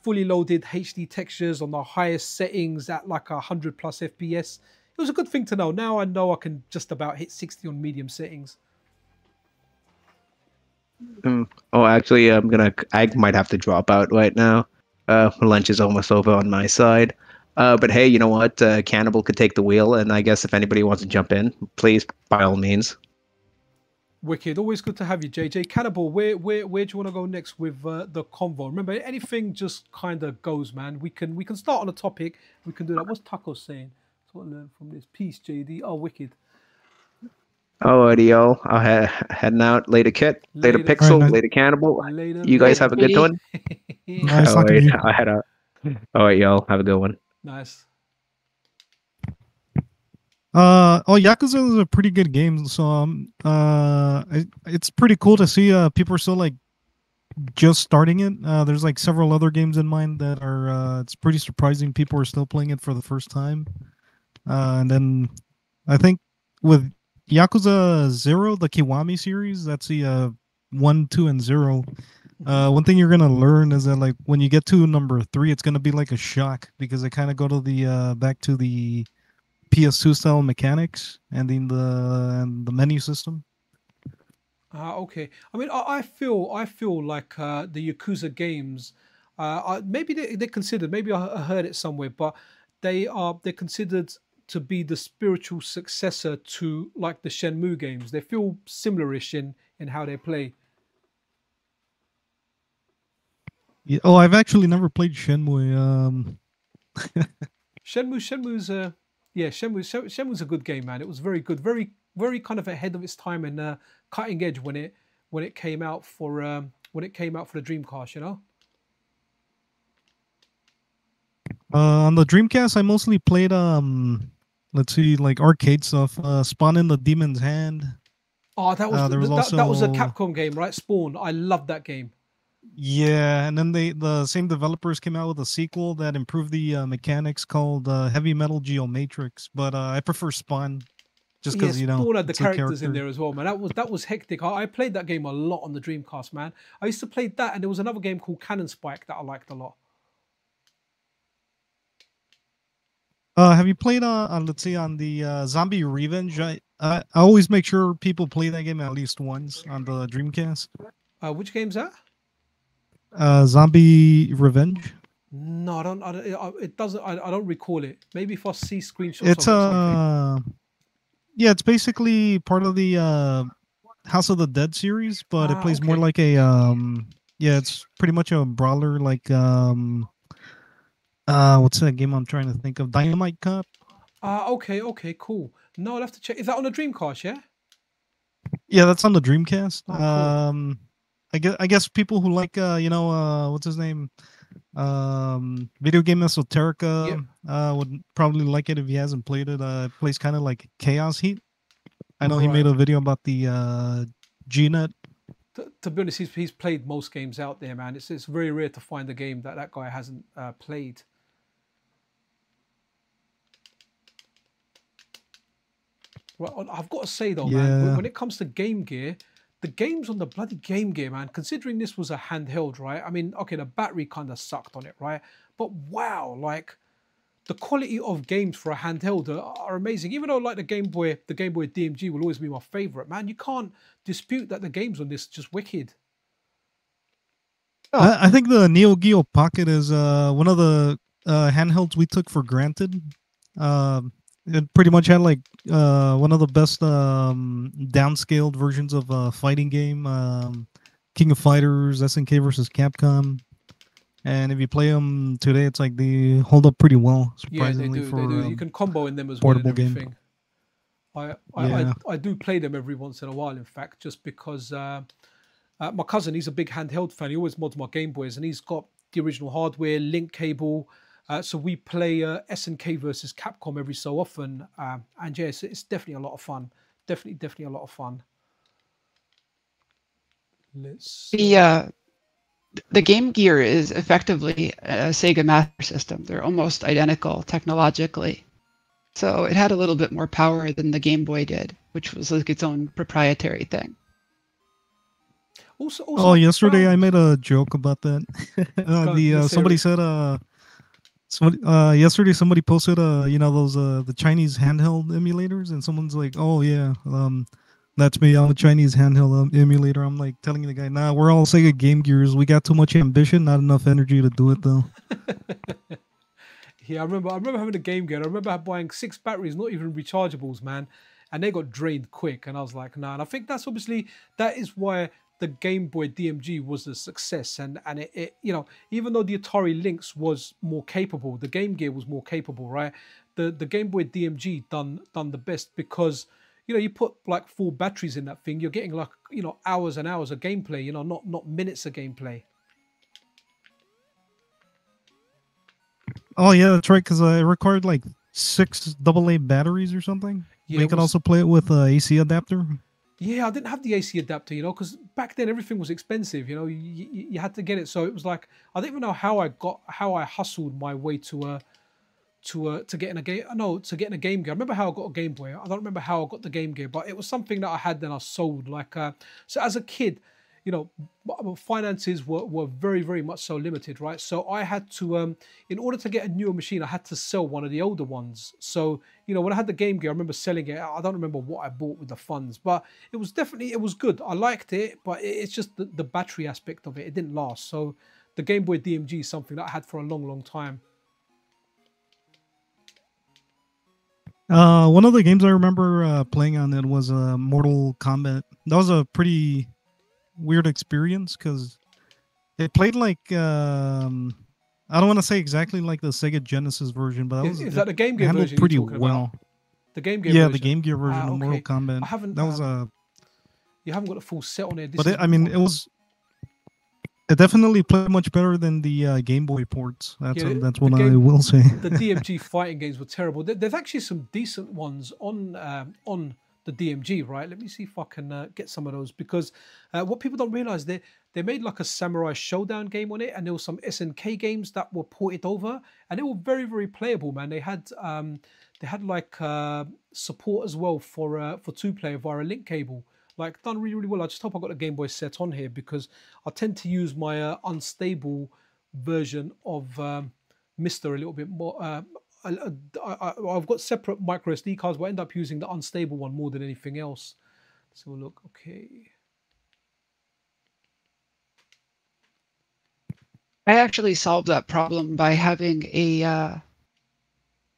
fully loaded HD textures on the highest settings at like 100+ FPS. It was a good thing to know. Now I know I can just about hit 60 on medium settings. Oh, actually, I might have to drop out right now. Lunch is almost over on my side. But hey, you know what? Cannibal could take the wheel, and I guess if anybody wants to jump in, please, by all means. Wicked. Always good to have you, JJ. Cannibal, where do you want to go next with the convo? Remember, anything just kind of goes, man. We can start on a topic. We can do that. What's Taco saying? That's what I learned from this. Peace, JD. Oh, wicked. Alrighty, yo. Heading out. Later, Kit. Later, Later. Pixel. Alright, nice. Later, Cannibal. Later. You guys later. have a good one. Nice talking to you. I had a. Alright, yo. Have a good one. Nice. Yakuza is a pretty good game. So it's pretty cool to see people are still like just starting it. There's like several other games in mind that are it's pretty surprising people are still playing it for the first time. And then I think with Yakuza 0, the Kiwami series, that's the 1, 2, and 0. One thing you're gonna learn is that like when you get to number 3, it's gonna be like a shock because they kind of go to the back to the PS2 style mechanics and in the menu system. Okay. I mean, I feel like the Yakuza games, maybe they're considered. Maybe I heard it somewhere, but they're considered to be the spiritual successor to like the Shenmue games. They feel similar-ish in how they play. Yeah, I've actually never played Shenmue. Shenmue's Shenmue's a good game, man. It was very good, very kind of ahead of its time and cutting edge when it came out for the Dreamcast, you know. On the Dreamcast, I mostly played let's see, like arcade stuff. Spawn in the Demon's Hand. Oh, that was a Capcom game, right? Spawn. I loved that game. Yeah, and then the same developers came out with a sequel that improved the mechanics called Heavy Metal Geomatrix. But I prefer Spawn, just because Spawn had the it's a characters in character. there as well, man. That was hectic. I played that game a lot on the Dreamcast, man. I used to play that, and there was another game called Cannon Spike that I liked a lot. Have you played let's see, on the Zombie Revenge? I always make sure people play that game at least once on the Dreamcast. Which game's that? Zombie Revenge. No, I don't. It doesn't. I don't recall it. Maybe if I see screenshots. It's of it or something. yeah, it's basically part of the House of the Dead series, but it plays more okay. like a yeah, it's pretty much a brawler like what's that game I'm trying to think of? Dynamite Cop. Okay, cool. No, I'll have to check. Is that on the Dreamcast? Yeah. Yeah, that's on the Dreamcast. Cool. I guess people who like what's his name, Video Game Esoterica, would probably like it if he hasn't played it. It plays kind of like Chaos Heat. I know he made a video about the GNet. To be honest, he's played most games out there, man. It's very rare to find a game that guy hasn't played. Well, I've got to say though, man, when it comes to Game Gear, the games on the bloody Game Gear, man, considering this was a handheld, right? I mean, okay, the battery kind of sucked on it, right? But wow, like the quality of games for a handheld are amazing. Even though like the Game Boy DMG will always be my favorite, man. You can't dispute that the games on this are just wicked. I think the Neo Geo Pocket is one of the handhelds we took for granted. It pretty much had like one of the best downscaled versions of a fighting game, King of Fighters, SNK versus Capcom. And if you play them today, it's like they hold up pretty well. Surprisingly, yeah, they do. For, they do. You can combo in them as portable well and everything. Game. I do play them every once in a while, in fact, just because my cousin, he's a big handheld fan. He always mods my Game Boys, and he's got the original hardware, link cable. So we play SNK versus Capcom every so often, and yes, it's definitely a lot of fun. Definitely a lot of fun. The Game Gear is effectively a Sega Master System. They're almost identical technologically. So it had a little bit more power than the Game Boy did, which was like its own proprietary thing. Also, yesterday I made a joke about that. Somebody said yesterday somebody posted those the Chinese handheld emulators, and someone's like, oh yeah, that's me. I'm a Chinese handheld emulator. I'm like telling the guy, nah, we're all Sega Game Gears. We got too much ambition, not enough energy to do it though. Yeah, I remember having a Game Gear. I remember buying 6 batteries, not even rechargeables, man. and they got drained quick. And I was like, nah. And I think that's obviously that is why the Game Boy DMG was a success. And it you know, even though the Atari Lynx was more capable, the Game Gear was more capable, right? The Game Boy DMG done the best because, you know, you put like 4 batteries in that thing, you're getting like, you know, hours and hours of gameplay, you know, not minutes of gameplay. Oh yeah, that's right. Because it required like 6 AA batteries or something. Yeah, You could also play it with an AC adapter. Yeah, I didn't have the AC adapter, you know, because back then everything was expensive. You know, you had to get it, so it was like I don't even know how I hustled my way to getting a game. No, to getting a Game Gear. I remember how I got a Game Boy. I don't remember how I got the Game Gear, but it was something that I had then I sold. Like so, as a kid, you know, finances were very, very much so limited, right? So I had to, in order to get a newer machine, I had to sell one of the older ones. So, you know, when I had the Game Gear, I remember selling it. I don't remember what I bought with the funds, but it was definitely, it was good. I liked it, but it's just the battery aspect of it. It didn't last. So the Game Boy DMG is something that I had for a long, long time. One of the games I remember playing on it was Mortal Kombat. That was a pretty weird experience because it played like I don't want to say exactly like the Sega Genesis version, but Is that the Game Gear handled version pretty you're talking well. about? The Game Gear Yeah, version? the Game Gear version of Mortal Okay. Kombat. I haven't. That was You haven't got the full set on it. but I mean, it definitely played much better than the Game Boy ports. That's what I will say. The DMG fighting games were terrible. There's actually some decent ones on the DMG, right? Let me see if I can get some of those, because what people don't realize, they made like a Samurai Showdown game on it, and there was some SNK games that were ported over, and they were very, very playable, man. They had like support as well for 2-player via a link cable. Like, done really, really well. I just hope I got the Game Boy set on here, because I tend to use my unstable version of MiSTer a little bit more. I've got separate micro SD cards, but I end up using the unstable one more than anything else. So look, okay. I actually solved that problem by having a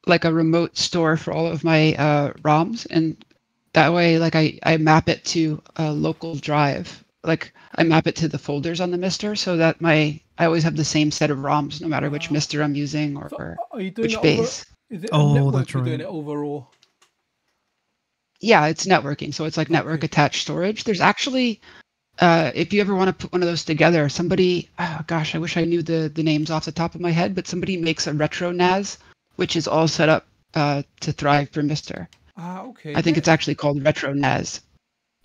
like a remote store for all of my ROMs, and that way, like I map it to a local drive. Like I map it to the folders on the MiSTer, so that I always have the same set of ROMs, no matter which MiSTer I'm using or So are you doing which it base. Is it a network that's you're right. doing it over, or? Yeah, it's networking, so it's like network attached storage. There's actually, if you ever want to put one of those together, somebody, oh gosh, I wish I knew the names off the top of my head, but somebody makes a retro NAS, which is all set up to thrive for MiSTer. Okay. I think it's actually called retro NAS,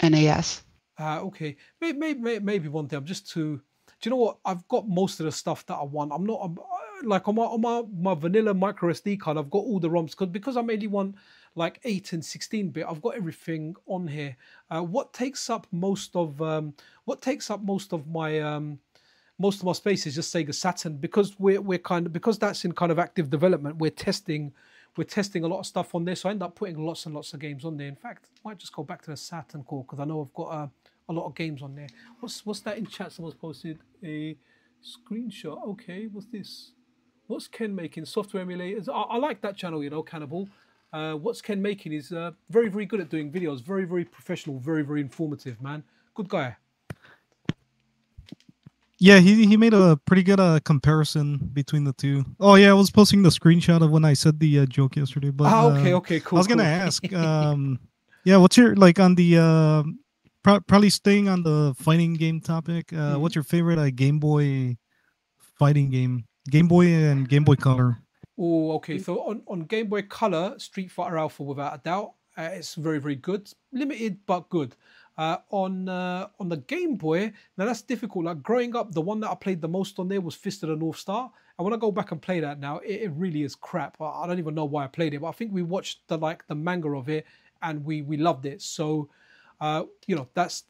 NAS. Okay. Maybe one day. I'm just too. Do you know what? I've got most of the stuff that I want. I'm not like on my vanilla micro SD card. I've got all the ROMs because I mainly want like 8 and 16-bit. I've got everything on here. What takes up most of my space is just Sega Saturn, because because that's in kind of active development. We're testing a lot of stuff on there, so I end up putting lots and lots of games on there. In fact, I might just go back to the Saturn core, because I know I've got a lot of games on there. What's that in chat? Someone's posted a screenshot. Okay, what's this? What's Ken making? Software emulators. I like that channel, you know, Cannibal. What's Ken making is very, very good at doing videos. Very, very professional. Very, very informative, man. Good guy. Yeah, he made a pretty good comparison between the two. Oh yeah, I was posting the screenshot of when I said the joke yesterday. But okay, cool. I was gonna ask, yeah, what's your like on the probably staying on the fighting game topic? What's your favorite Game Boy fighting game? Game Boy and Game Boy Color. Oh, okay. So on Game Boy Color, Street Fighter Alpha, without a doubt, it's very, very good. Limited but good. On the Game Boy, now that's difficult. Like growing up, the one that I played the most on there was Fist of the North Star. And when I go back and play that now, it really is crap. I don't even know why I played it, but I think we watched the manga of it and we loved it. So you know, that's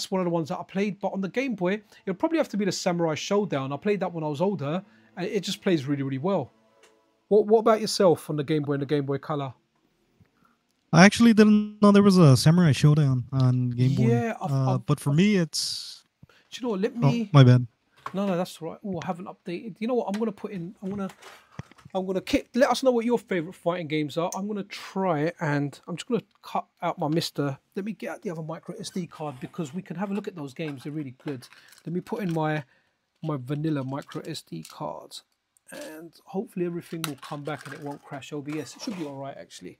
one of the ones that I played. But on the Game Boy, it'll probably have to be the Samurai Showdown. I played that when I was older, and it just plays really, really well. What about yourself on the Game Boy and the Game Boy Color? I actually didn't know there was a Samurai Showdown on Game Boy. Yeah, but for me, it's. Do you know what? Let me. Oh, my bad. No, that's right. Oh, I haven't updated. You know what? I'm gonna I'm gonna let us know what your favorite fighting games are. I'm gonna try it, and I'm just gonna cut out my MiSTer. Let me get out the other micro SD card because we can have a look at those games. They're really good. Let me put in my vanilla micro SD cards, and hopefully everything will come back and it won't crash OBS. It should be all right actually.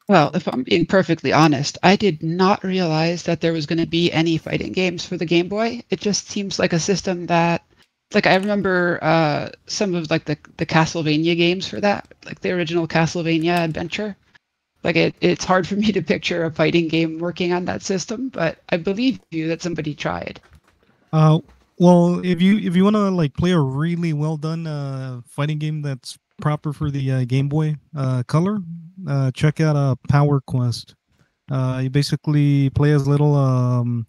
Well, if I'm being perfectly honest, I did not realize that there was going to be any fighting games for the Game Boy. It just seems like a system that, like, I remember some of like the Castlevania games for that, like the original Castlevania Adventure. Like it's hard for me to picture a fighting game working on that system, but I believe you that somebody tried. Well, if you want to like play a really well done fighting game that's proper for the Game Boy Color, check out Power Quest. You basically play as little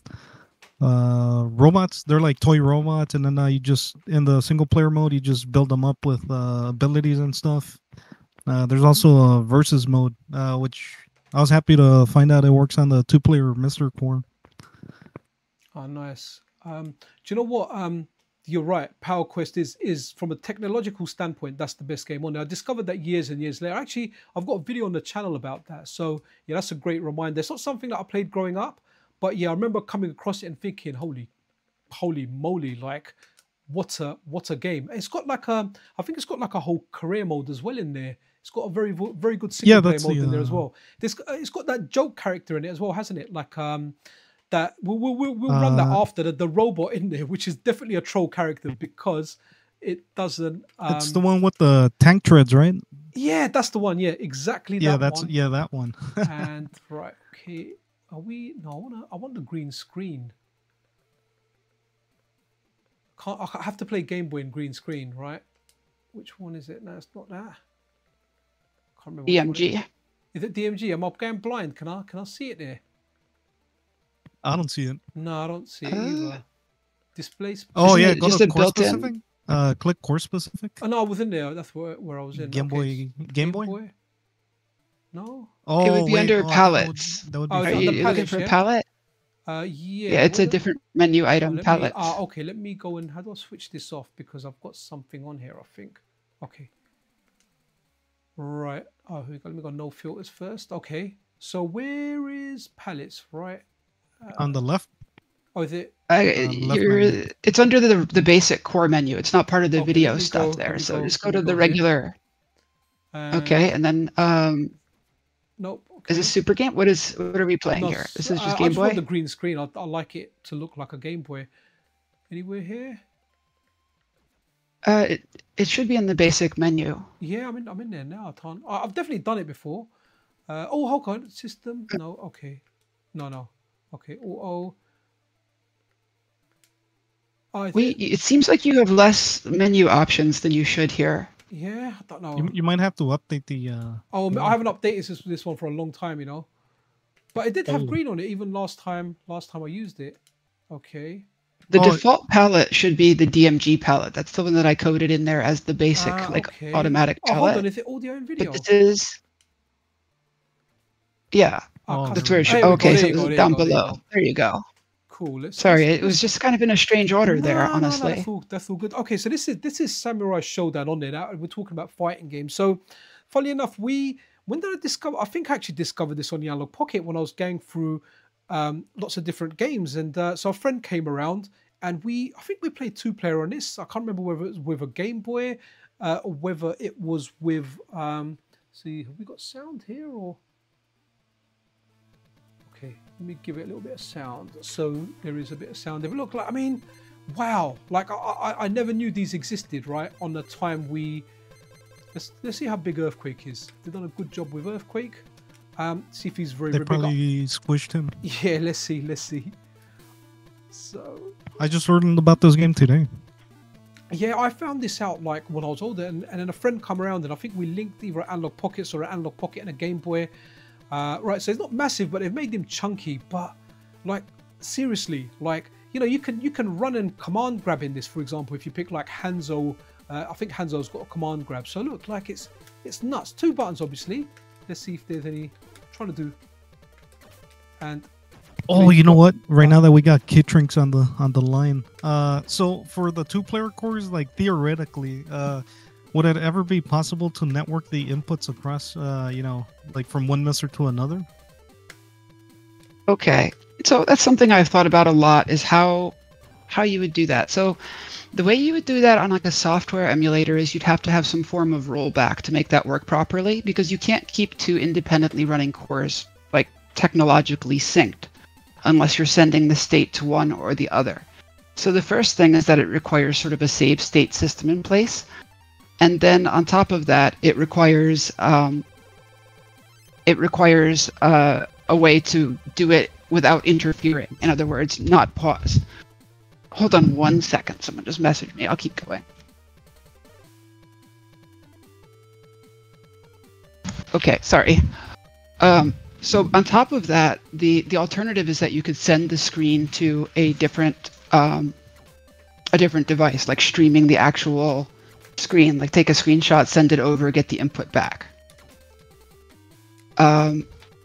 robots. They're like toy robots, and then you just in the single player mode you just build them up with abilities and stuff. There's also a versus mode, which I was happy to find out it works on the 2-player MiSTer core. Oh, nice. Do you know what? You're right. Power Quest is from a technological standpoint, that's the best game on there. I discovered that years and years later. Actually, I've got a video on the channel about that. So yeah, that's a great reminder. It's not something that I played growing up, but yeah, I remember coming across it and thinking, holy moly, like what a game. It's got like I think it's got like a whole career mode as well in there. It's got a very good single player mode in there as well. It's got that joke character in it as well, hasn't it? Like that we'll run that after the robot in there, which is definitely a troll character because it doesn't. It's the one with the tank treads, right? Yeah, that's the one. Yeah, exactly. That one. That one. And right, okay, are we? No, I want the green screen. I have to play Game Boy in green screen, right? Which one is it? No, it's not that. Can't remember. DMG. Is it DMG? Am I going blind? Can I see it there? I don't see it. No, I don't see it either. Display. Oh yeah, go to core specific. Click core specific. Oh no, I was in there. That's where I was in. Game Boy. Game Boy. No. Oh, it would be under palettes. That would be. Are you looking for a palette? Yeah. Yeah, it's a different menu item palette. Okay, let me go and how do I switch this off because I've got something on here. I think. Okay. Right. Oh, here we go. Let me go no filters first. Okay. So where is palettes? Right. On the left. Oh, is it? It's under the basic core menu. It's not part of the video stuff there. So just go to the regular. Okay, and then nope. Okay. Is this Super Game? What are we playing here? This is just Game Boy. I just want the green screen. I like it to look like a Game Boy. Anywhere here? It should be in the basic menu. Yeah, I'm in there now. I can't. I've definitely done it before. Oh, hold on. System. No. Okay. No. Okay. It seems like you have less menu options than you should here. Yeah, I don't know. You might have to update the. I haven't updated this one for a long time, you know. But it did have green on it even last time I used it. Okay. The default palette should be the DMG palette. That's the one that I coded in there as the basic, automatic palette. Hold on, is it audio and video? But this is. Yeah, that's where it should. Okay, so it's down below. There you go. Cool. Sorry, it was just kind of in a strange order there, honestly. No, that's all good. Okay, so this is Samurai Showdown on there. We're talking about fighting games. So, funnily enough, when did I discover? I think I actually discovered this on the Analog Pocket when I was going through lots of different games, and so a friend came around, and I think we played 2-player on this. I can't remember whether it was with a Game Boy or whether it was with. See, have we got sound here or? Okay, let me give it a little bit of sound. So there is a bit of sound. If it look like, I mean, wow, like I never knew these existed, right? On the time let's see how big Earthquake is. They've done a good job with Earthquake. See if he's very big. They probably squished him. Yeah, let's see. So I just learned about this game today. Yeah, I found this out like when I was older, and then a friend come around, and I think we linked either Analog Pockets or an Analog Pocket and a Game Boy. Right, so it's not massive, but they've made them chunky. But like seriously, like you can run and command grab in this. For example, if you pick like Hanzo, I think Hanzo's got a command grab. So look, like it's nuts. 2 buttons, obviously. Let's see if there's any. I'm trying to do. And you know what? Right now that we got Kid Trinks on the line, so for the 2-player cores, like theoretically, would it ever be possible to network the inputs across, like from one MiSTer to another? Okay, so that's something I've thought about a lot, is how you would do that. So the way you would do that on like a software emulator is you'd have to have some form of rollback to make that work properly, because you can't keep two independently running cores like technologically synced unless you're sending the state to one or the other. So the first thing is that it requires sort of a save state system in place, and then on top of that, it requires a way to do it without interfering. In other words, not pause. Hold on 1 second. Someone just messaged me. I'll keep going. Okay, sorry. So on top of that, the alternative is that you could send the screen to a different device, like streaming the actual screen. Like take a screenshot, send it over, get the input back.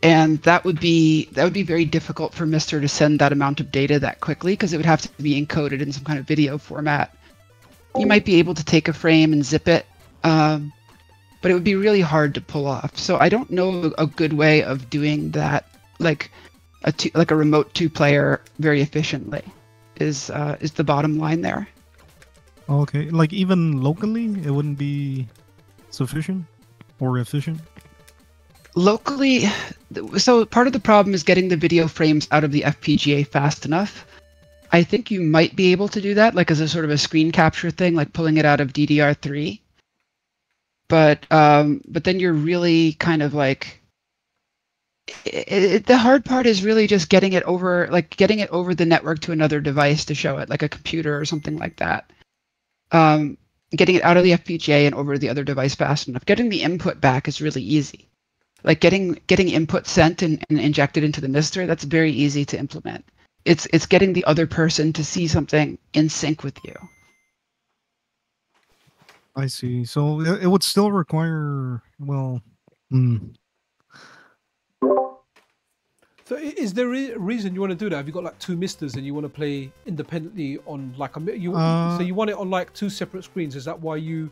And that would be very difficult for MiSTer to send that amount of data that quickly, because it would have to be encoded in some kind of video format. You might be able to take a frame and zip it, but it would be really hard to pull off. So I don't know a good way of doing that, like a remote two-player very efficiently. Is the bottom line there? Okay, like even locally, it wouldn't be sufficient or efficient. Locally, so part of the problem is getting the video frames out of the FPGA fast enough. I think you might be able to do that, like as a sort of a screen capture thing, like pulling it out of DDR3. But then you're really kind of like, the hard part is really just getting it over the network to another device to show it, like a computer or something like that. Getting it out of the FPGA and over to the other device fast enough. Getting the input back is really easy. Like getting input sent and injected into the MiSTer, that's very easy to implement. It's getting the other person to see something in sync with you. I see. So it would still require, well, So is there a reason you want to do that? Have you got like two MiSTers and you want to play independently on like so you want it on like two separate screens? Is that why you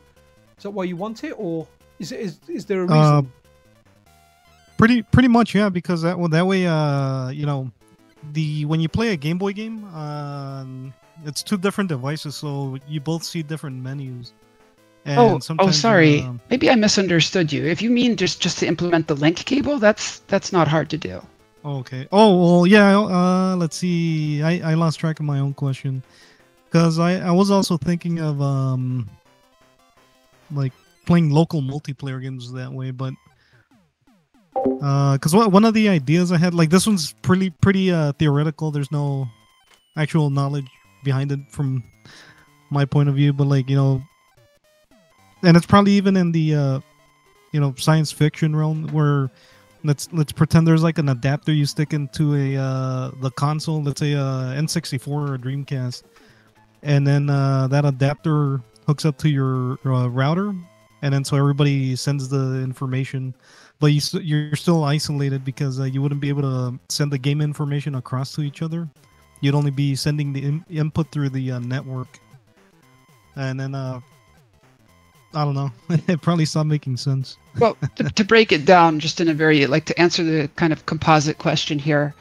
want it, or is there a reason? Pretty much, yeah, because that way when you play a Game Boy game, it's two different devices, so you both see different menus. And sorry. Maybe I misunderstood you. If you mean just to implement the link cable, that's not hard to do. Okay. Oh, well, yeah. Let's see. I lost track of my own question, because I was also thinking of like playing local multiplayer games that way, but because one of the ideas I had, like this one's pretty theoretical. There's no actual knowledge behind it from my point of view, but like and it's probably even in the science fiction realm, where let's pretend there's like an adapter you stick into the console, let's say a N64 or a Dreamcast, and then that adapter hooks up to your router, and then so everybody sends the information, but you're still isolated because you wouldn't be able to send the game information across to each other. You'd only be sending the input through the network, and then I don't know. It probably stopped making sense. Well, to break it down, just in a very to answer the kind of composite question here,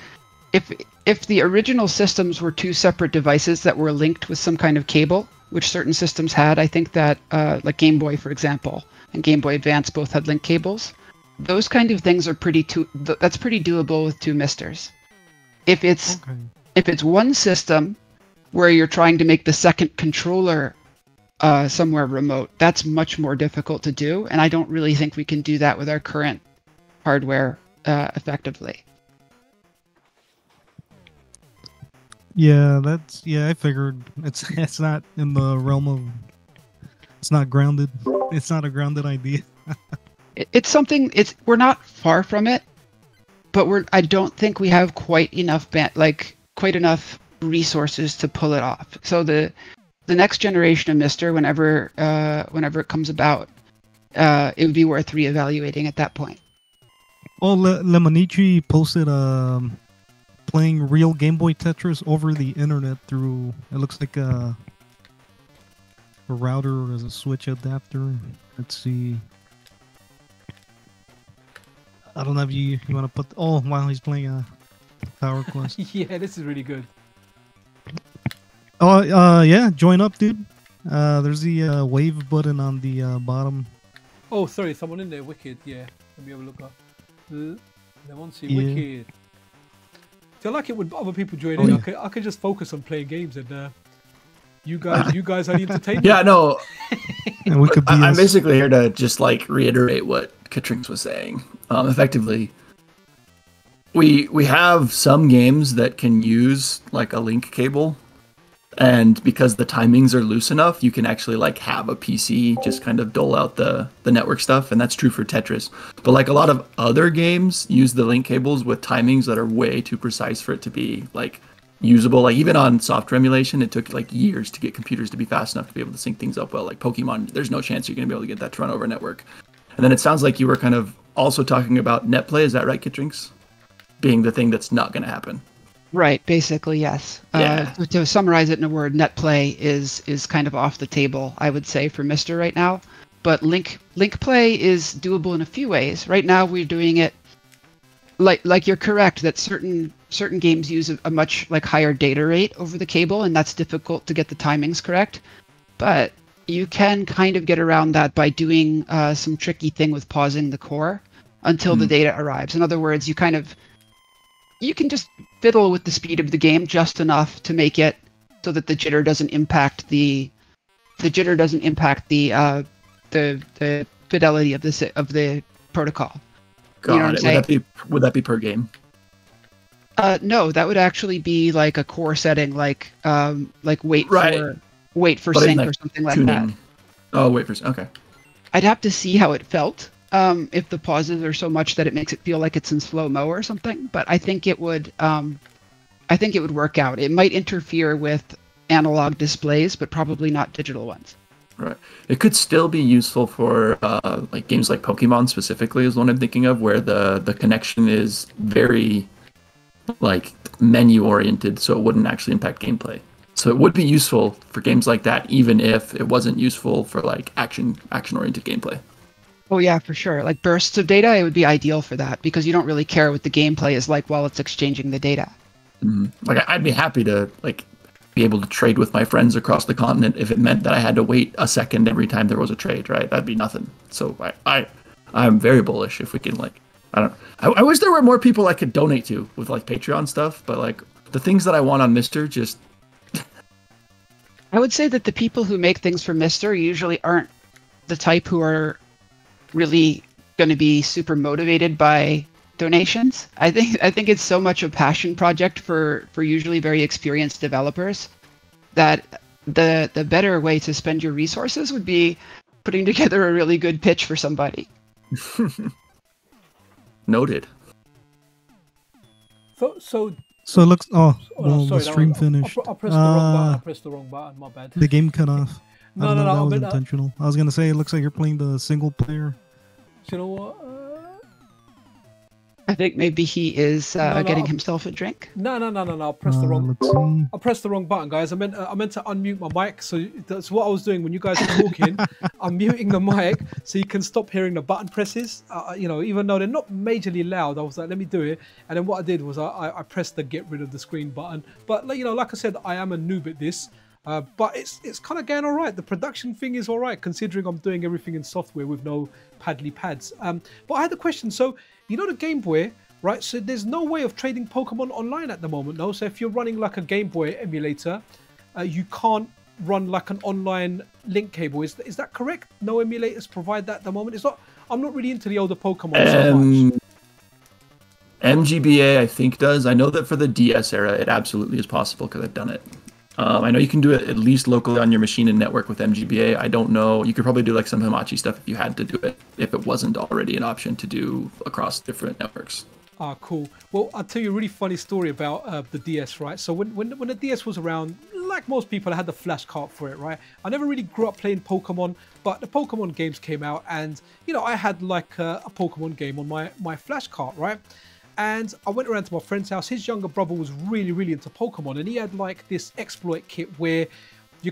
if the original systems were two separate devices that were linked with some kind of cable, which certain systems had, I think that like Game Boy, for example, and Game Boy Advance both had link cables. Those kind of things are that's pretty doable with two MiSTers. If it's one system where you're trying to make the second controller somewhere remote, that's much more difficult to do, and I don't really think we can do that with our current hardware effectively. Yeah, I figured it's not in the realm of, it's not grounded. It's not a grounded idea. It's something. We're not far from it, but I don't think we have quite enough resources to pull it off. So the next generation of MiSTer, whenever it comes about, it would be worth reevaluating at that point. Well, Lemonici posted playing real Game Boy Tetris over the internet through, it looks like a router or as a switch adapter. Let's see. I don't know if you want to put. Oh, while he's playing a Power Quest. Yeah, this is really good. Oh, yeah, join up, dude. There's the wave button on the bottom. Oh, sorry, someone in there. Wicked. Yeah, let me have a look up. They want to see Yeah. Wicked. Feel like it would other people join Oh, in. yeah. I could just focus on playing games and you guys are the entertainment. Yeah, no, And we could be. I'm us. basically here to just like reiterate what Katrinks was saying. Effectively, we have some games that can use like a link cable, and because the timings are loose enough, you can actually like have a PC just kind of dole out the network stuff, and that's true for Tetris. But like a lot of other games use the link cables with timings that are way too precise for it to be like usable. Like even on software emulation, it took like years to get computers to be fast enough to be able to sync things up well. Like Pokemon, there's no chance you're going to be able to get that to run over a network. And then it sounds like you were kind of also talking about net play. Is that right, Kitrinks? Being the thing that's not going to happen. Right, basically, yes. Yeah. To summarize it in a word, net play is kind of off the table, I would say, for MiSTer right now. But link play is doable in a few ways. Right now, we're doing it like you're correct that certain games use a much like higher data rate over the cable, and that's difficult to get the timings correct. But you can kind of get around that by doing some tricky thing with pausing the core until the data arrives. In other words, you can just fiddle with the speed of the game just enough to make it so that the jitter doesn't impact the fidelity of the protocol. Got You know what it. I'm saying? Would that be per game? No, that would actually be like a core setting, like wait Right. for But in, sync like, or something like that. tuning. Oh, wait for okay. I'd have to see how it felt. If the pauses are so much that it makes it feel like it's in slow-mo or something, but I think it would work out. It might interfere with analog displays, but probably not digital ones. Right. It could still be useful for like games like Pokemon specifically is one I'm thinking of, where the connection is very like menu oriented, so it wouldn't actually impact gameplay. So it would be useful for games like that, even if it wasn't useful for like action oriented gameplay. Oh yeah, for sure. Like bursts of data, it would be ideal for that because you don't really care what the gameplay is like while it's exchanging the data. Like I'd be happy to like be able to trade with my friends across the continent if it meant that I had to wait a second every time there was a trade, right? That'd be nothing. So I'm very bullish if we can like I wish there were more people I could donate to with like Patreon stuff, but like the things that I want on MiSTer just I would say that the people who make things for MiSTer usually aren't the type who are really going to be super motivated by donations. I think it's so much a passion project for usually very experienced developers that the better way to spend your resources would be putting together a really good pitch for somebody. noted. So it looks. Oh, no, well, sorry, the stream I finished. pressed the wrong button. I pressed the wrong button. My bad. The game cut off. No, I don't know no, if that I was meant, intentional. I was gonna say it looks like you're playing the single player. Do you know what? I think maybe he is getting himself a drink. No. I pressed the wrong. Let's see. I pressed the wrong button, guys. I meant to unmute my mic. So that's what I was doing when you guys are talking. I'm muting the mic so you can stop hearing the button presses. Even though they're not majorly loud, I was like, let me do it. And then what I did was I pressed the get rid of the screen button. But like I said, I am a noob at this. But it's kind of going all right. The production thing is all right, considering I'm doing everything in software with no paddly pads. But I had a question. So, the Game Boy, right? So there's no way of trading Pokemon online at the moment, no? So if you're running like a Game Boy emulator, you can't run like an online link cable. Is that correct? No emulators provide that at the moment? I'm not really into the older Pokemon so much. MGBA, I think, does. I know that for the DS era, it absolutely is possible because I've done it. I know you can do it at least locally on your machine and network with MGBA. I don't know. You could probably do like some Hamachi stuff if you had to do it, if it wasn't already an option to do across different networks. Ah, cool. Well, I'll tell you a really funny story about the DS, right? So when the DS was around, like most people, I had the flash cart for it, right? I never really grew up playing Pokemon, but the Pokemon games came out and, I had like a Pokemon game on my flash cart, right? And I went around to my friend's house. His younger brother was really, really into Pokemon, and he had like this exploit kit where you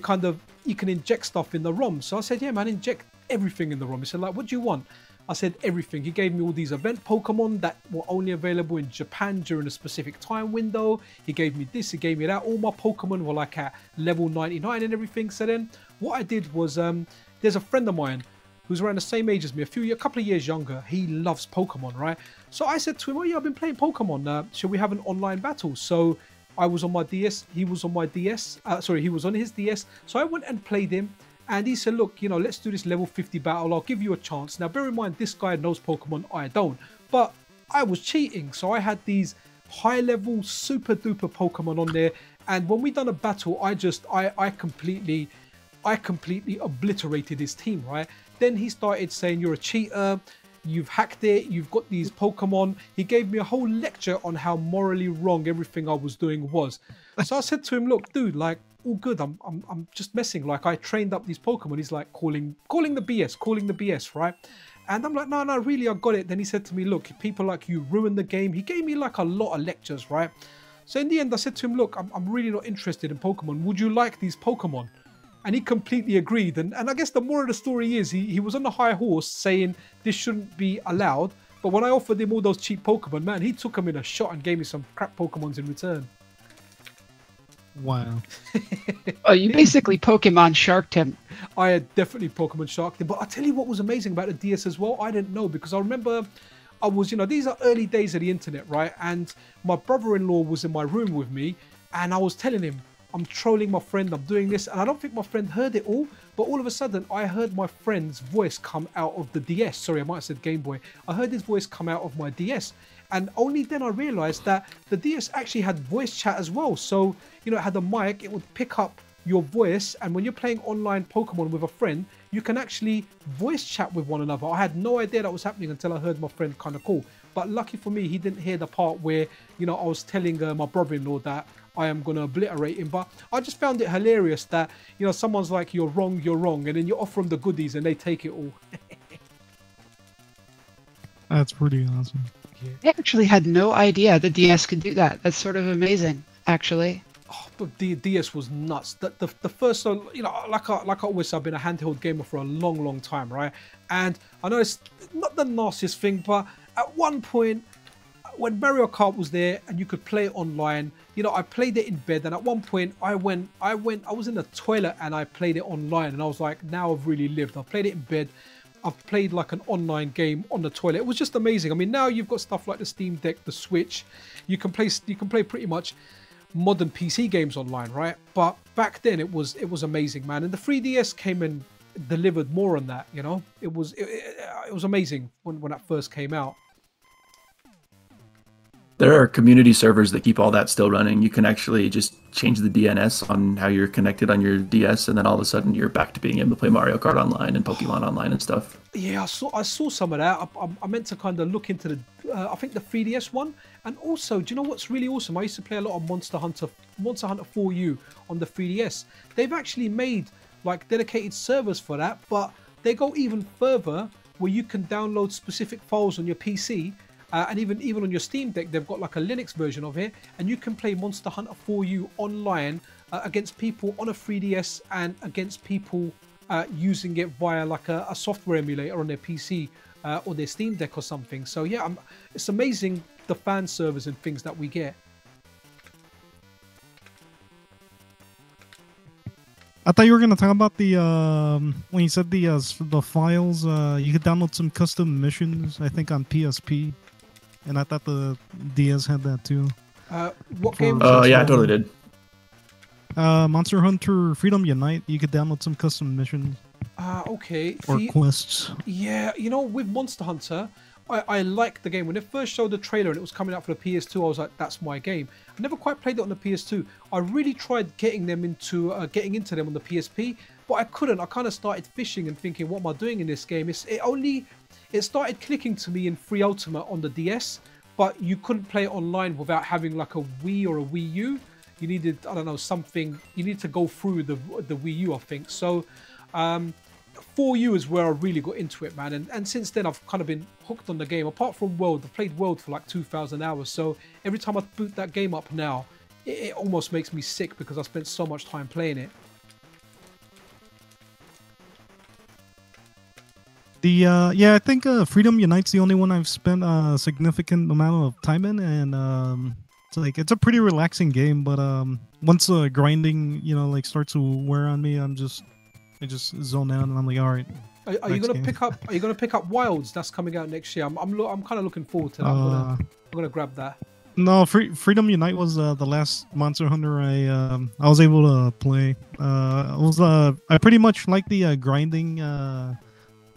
can inject stuff in the ROM. So I said, yeah, man, inject everything in the ROM. He said, like, what do you want? I said, everything. He gave me all these event Pokemon that were only available in Japan during a specific time window. He gave me this, he gave me that. All my Pokemon were like at level 99 and everything. So then what I did was, there's a friend of mine who's around the same age as me, a couple of years younger. He loves Pokemon, right? So I said to him, oh yeah, I've been playing Pokemon. Shall we have an online battle? So I was on my DS, he was on my DS. He was on his DS. So I went and played him. And he said, look, let's do this level 50 battle. I'll give you a chance. Now, bear in mind, this guy knows Pokemon. I don't. But I was cheating. So I had these high-level, super-duper Pokemon on there. And when we done a battle, I completely obliterated his team, right? Then he started saying, you're a cheater. You've hacked it. You've got these Pokemon. He gave me a whole lecture on how morally wrong everything I was doing was. So I said to him, look, dude, like, all good. I'm just messing. Like, I trained up these Pokemon. He's like calling the BS, right? And I'm like, no, really, I got it. Then he said to me, look, people like you ruin the game. He gave me like a lot of lectures, right? So in the end, I said to him, look, I'm really not interested in Pokemon. Would you like these Pokemon? And he completely agreed. And I guess the moral of the story is he was on a high horse saying this shouldn't be allowed. But when I offered him all those cheap Pokemon, man, he took them in a shot and gave me some crap Pokemons in return. Wow. Oh, you basically Pokemon sharked him. I had definitely Pokemon sharked him. But I'll tell you what was amazing about the DS as well. I didn't know, because I remember I was, these are early days of the internet, right? And my brother-in-law was in my room with me, and I was telling him, I'm trolling my friend, I'm doing this. And I don't think my friend heard it all, but all of a sudden I heard my friend's voice come out of the DS. Sorry, I might have said Game Boy. I heard his voice come out of my DS. And only then I realized that the DS actually had voice chat as well. So, it had a mic, it would pick up your voice. And when you're playing online Pokemon with a friend, you can actually voice chat with one another. I had no idea that was happening until I heard my friend kind of call. But lucky for me, he didn't hear the part where, I was telling my brother-in-law that I am going to obliterate him. But I just found it hilarious that, someone's like, you're wrong. And then you offer them the goodies and they take it all. That's pretty awesome. I actually had no idea the DS could do that. That's sort of amazing, actually. Oh, but the DS was nuts. The first, like I always say, I've been a handheld gamer for a long time, right? And I know it's not the nastiest thing, but at one point, when Mario Kart was there and you could play it online, I played it in bed, and at one point I was in the toilet and I played it online, and I was like, now I've really lived. I played it in bed. I've played like an online game on the toilet. It was just amazing. I mean, now you've got stuff like the Steam Deck, the Switch. You can play pretty much modern PC games online, right? But back then it was amazing, man. And the 3DS came and delivered more on that. It was amazing when that first came out. There are community servers that keep all that still running. You can actually just change the DNS on how you're connected on your DS, and then all of a sudden you're back to being able to play Mario Kart online and Pokemon online and stuff. Yeah, I saw some of that. I meant to kind of look into the, I think the 3DS one. And also, do you know what's really awesome? I used to play a lot of Monster Hunter 4U on the 3DS. They've actually made like dedicated servers for that, but they go even further, where you can download specific files on your PC. And even on your Steam Deck, they've got like a Linux version of it, and you can play Monster Hunter 4U online against people on a 3DS and against people using it via like a software emulator on their PC or their Steam Deck or something. So yeah, it's amazing the fan servers and things that we get. I thought you were gonna talk about the when you said the files. You could download some custom missions, I think, on PSP. And I thought the DS had that too. What game? Yeah, I totally did. Monster Hunter Freedom Unite. You could download some custom missions. Okay. Or quests. Yeah, with Monster Hunter, I liked the game. When they first showed the trailer and it was coming out for the PS2, I was like, that's my game. I never quite played it on the PS2. I really tried getting into them on the PSP, but I couldn't. I kind of started fishing and thinking, what am I doing in this game? It started clicking to me in Free Ultimate on the DS, but you couldn't play it online without having like a Wii or a Wii U. You needed, I don't know, something. You need to go through the Wii U, I think. So 4U is where I really got into it, man. And since then, I've kind of been hooked on the game. Apart from World, I've played World for like 2,000 hours. So every time I boot that game up now, it almost makes me sick because I spent so much time playing it. Yeah, I think Freedom Unite's the only one I've spent a significant amount of time in, and it's a pretty relaxing game. But once the grinding, like starts to wear on me, I just zone out, and I'm like, all right. Are you gonna pick up? Are you gonna pick up Wilds? That's coming out next year. I'm kind of looking forward to that. I'm gonna grab that. No, Freedom Unite was the last Monster Hunter I was able to play. I pretty much like the grinding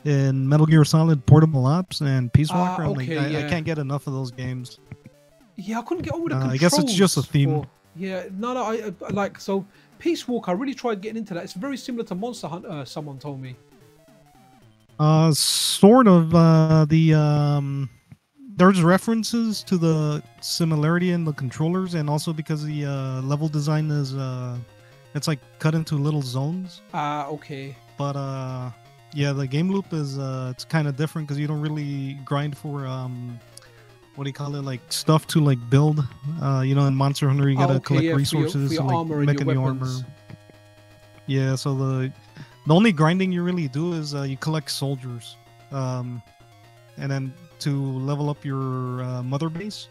in Metal Gear Solid Portable Ops and Peace Walker. Okay, I can't get enough of those games. Yeah, I couldn't get over the controls. I guess it's just a theme. I like so. Peace Walker, I really tried getting into that. It's very similar to Monster Hunter. Someone told me. Sort of. There's references to the similarity in the controllers, and also because the level design is it's like cut into little zones. Okay. But yeah, the game loop is it's kind of different because you don't really grind for what do you call it, like stuff to like build. In Monster Hunter you gotta collect resources, for your like armor and make your a new weapons. armor. Yeah, so the only grinding you really do is you collect soldiers, and then to level up your mother base.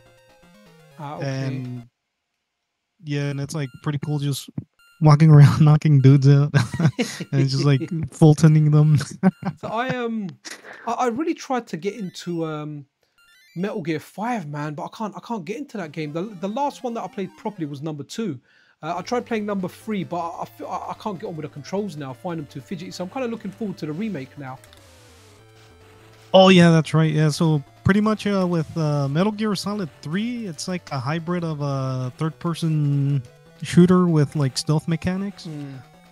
Okay. And yeah, and it's like pretty cool just walking around knocking dudes out and just like full tending them. So I really tried to get into Metal Gear 5, man, but I can't get into that game. The last one that I played properly was number 2. I tried playing number 3, but I feel I can't get on with the controls now. I find them too fidgety. So I'm kind of looking forward to the remake now. Oh yeah, that's right. Yeah, so pretty much with Metal Gear Solid 3, it's like a hybrid of a third-person shooter with like stealth mechanics.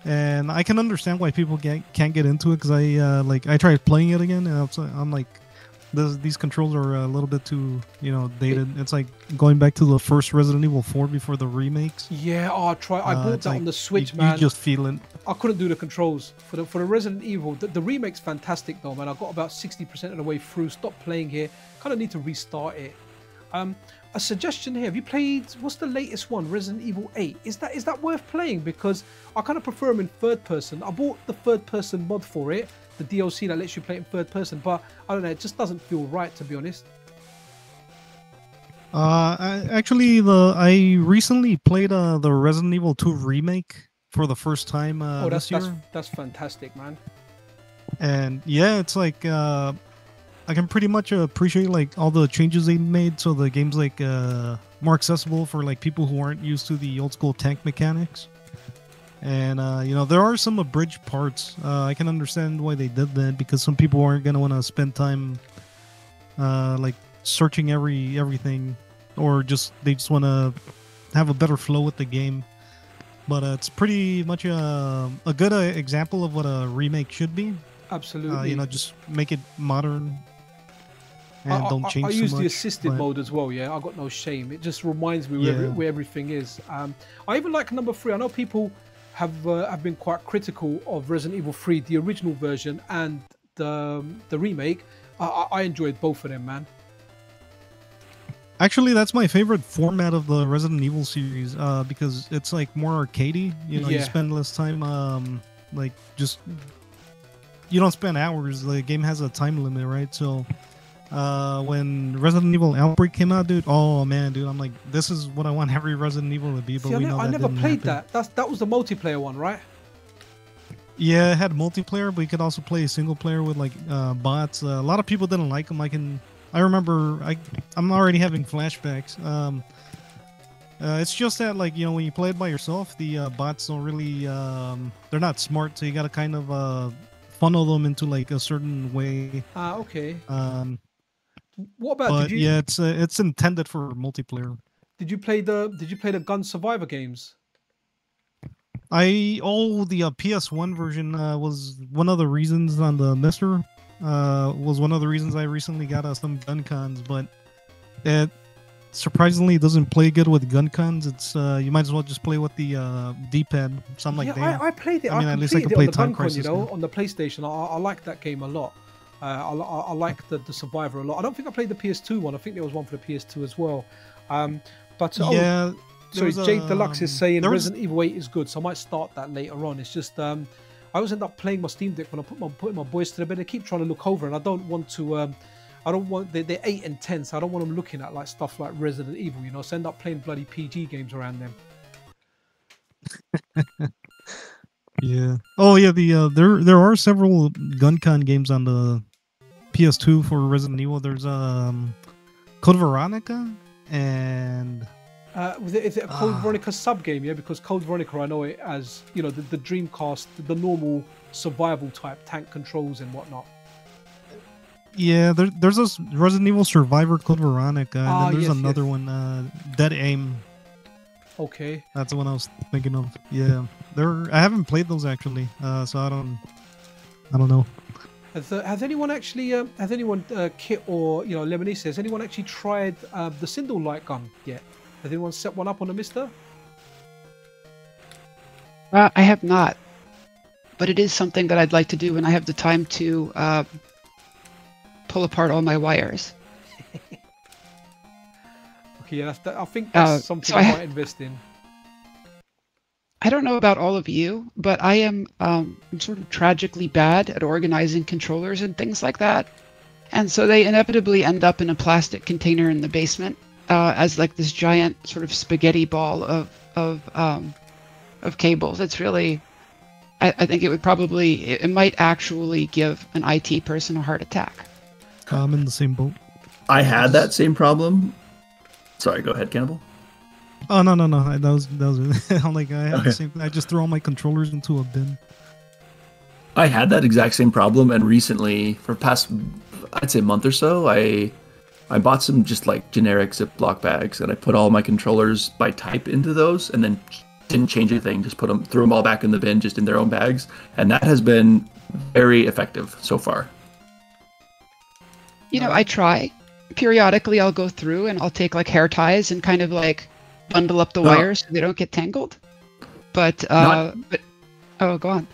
And I can understand why people can't get into it, because I tried playing it again, and I'm like, these controls are a little bit too dated. It's like going back to the first Resident Evil 4 before the remakes. Yeah, I bought that on the Switch, man. You just feel it. I couldn't do the controls for the Resident Evil. The remake's fantastic though, man. I got about 60% of the way through. Stopped playing here. Kind of need to restart it. A suggestion here: have you played? What's the latest one? Resident Evil 8. Is that worth playing? Because I kind of prefer them in third person. I bought the third person mod for it, the DLC that lets you play it in third person, but I don't know. It just doesn't feel right, to be honest. I recently played the Resident Evil 2 remake for the first time this year. That's fantastic, man. And yeah, it's like I can pretty much appreciate like all the changes they made, so the game's like more accessible for like people who aren't used to the old school tank mechanics. And there are some abridged parts. I can understand why they did that, because some people aren't gonna want to spend time like searching everything, or they just want to have a better flow with the game. But it's pretty much a good example of what a remake should be. Absolutely. Just make it modern and don't change I so use much, the assisted mode as well. Yeah, I got no shame. It just reminds me where everything is. I even like number 3. I know people have been quite critical of Resident Evil 3, the original version, and the remake. I enjoyed both of them, man. Actually, that's my favorite format of the Resident Evil series, because it's like more arcadey. You spend less time, you don't spend hours. The game has a time limit, right? So when Resident Evil Outbreak came out, dude, oh man, dude, I'm like, this is what I want every Resident Evil to be. But I never played that. That was the multiplayer one, right? Yeah, it had multiplayer, but you could also play single player with like bots. A lot of people didn't like them. I remember I'm already having flashbacks. It's just that when you play it by yourself, the bots don't really they're not smart, so you gotta kind of funnel them into like a certain way. Okay. What about? It's intended for multiplayer. Did you play the Gun Survivor games? The PS1 version was one of the reasons on the MiSTer. Was one of the reasons I recently got some gun cons, but it surprisingly doesn't play good with gun cons. It's you might as well just play with the D-pad. So I'm like, I played it. I at least I can play Time Crisis on the PlayStation. I like that game a lot. I like the Survivor a lot. I don't think I played the PS2 one. I think there was one for the PS2 as well. Sorry, Jade Deluxe is saying Resident Evil 8 is good, so I might start that later on. It's just I always end up playing my Steam Deck when I'm putting my boys to the bed. They keep trying to look over, and I don't want to. I don't want they're 8 and 10, so I don't want them looking at like stuff like Resident Evil, you know. So I end up playing bloody PG games around them. Yeah. Oh yeah. The there are several GunCon games on the PS2 for Resident Evil. There's Code Veronica and Is it a Code Veronica sub game? Yeah, because Code Veronica, I know it as, you know, the Dreamcast, the normal survival type tank controls and whatnot. yeah, there's a Resident Evil Survivor Code Veronica, and then there's yes, another yes. one, Dead Aim. Okay. That's the one I was thinking of. Yeah, I haven't played those actually, so I don't know. Has anyone actually Kit or, you know, Lemonese, has anyone actually tried the Sindel light gun yet? Has anyone set one up on the MiSTer? I have not, but it is something that I'd like to do when I have the time to pull apart all my wires. Okay, yeah, I think that's something so I might invest in. I don't know about all of you, but I am I'm sort of tragically bad at organizing controllers and things like that. And so they inevitably end up in a plastic container in the basement as like this giant sort of spaghetti ball of cables. It's really, I think it might actually give an IT person a heart attack. I'm in the same boat. I had that same problem. Sorry, go ahead, Cannibal. Oh no. That was I'm like I had Okay. the same. I just threw all my controllers into a bin. I had that exact same problem, and recently, for past, I'd say month or so, I bought some just like generic Ziploc bags, and I put all my controllers by type into those, and then didn't change anything. Just threw them all back in the bin, just in their own bags, and that has been very effective so far. You know, I try. Periodically, I'll go through and I'll take like hair ties and kind of like bundle up the wires so they don't get tangled. But oh, go on.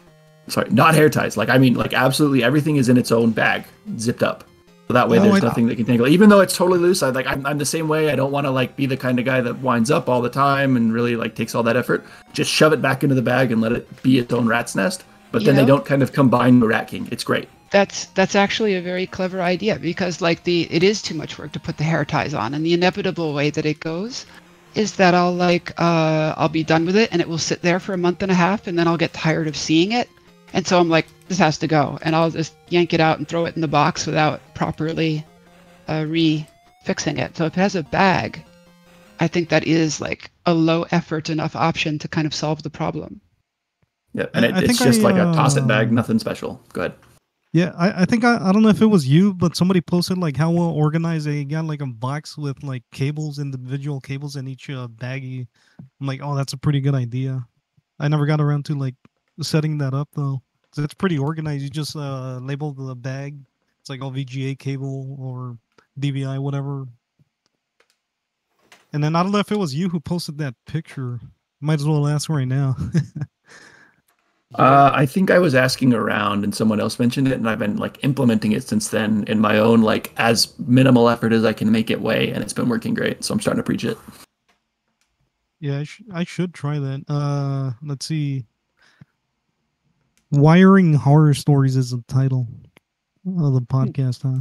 Sorry, not hair ties. Like, I mean, like absolutely everything is in its own bag, zipped up. So that way there's nothing that can tangle. Even though it's totally loose, I'm the same way. I don't want to like be the kind of guy that winds up all the time and really like takes all that effort. Just shove it back into the bag and let it be its own rat's nest. But then they don't kind of combine the Rat King. It's great. That's actually a very clever idea, because like it is too much work to put the hair ties on, and the inevitable way that it goes is that I'll be done with it and it will sit there for a month and a half, and then I'll get tired of seeing it, and so I'm like, this has to go, and I'll just yank it out and throw it in the box without properly re-fixing it. So if it has a bag, I think that is like a low effort enough option to kind of solve the problem. Yeah, and it's just like a toss it bag, nothing special. Go ahead. Yeah, I think I don't know if it was you, but somebody posted like how well organized they got like a box with like cables, individual cables in each baggie. I'm like, oh, that's a pretty good idea. I never got around to like setting that up though. So it's pretty organized. You just label the bag. It's like all VGA cable or DVI, whatever. And then I don't know if it was you who posted that picture. Might as well ask right now. I think I was asking around and someone else mentioned it, and I've been like implementing it since then in my own like as minimal effort as I can make it way, and it's been working great. So I'm starting to preach it. Yeah, I should try that. Let's see. Wiring Horror Stories is the title of the podcast, huh?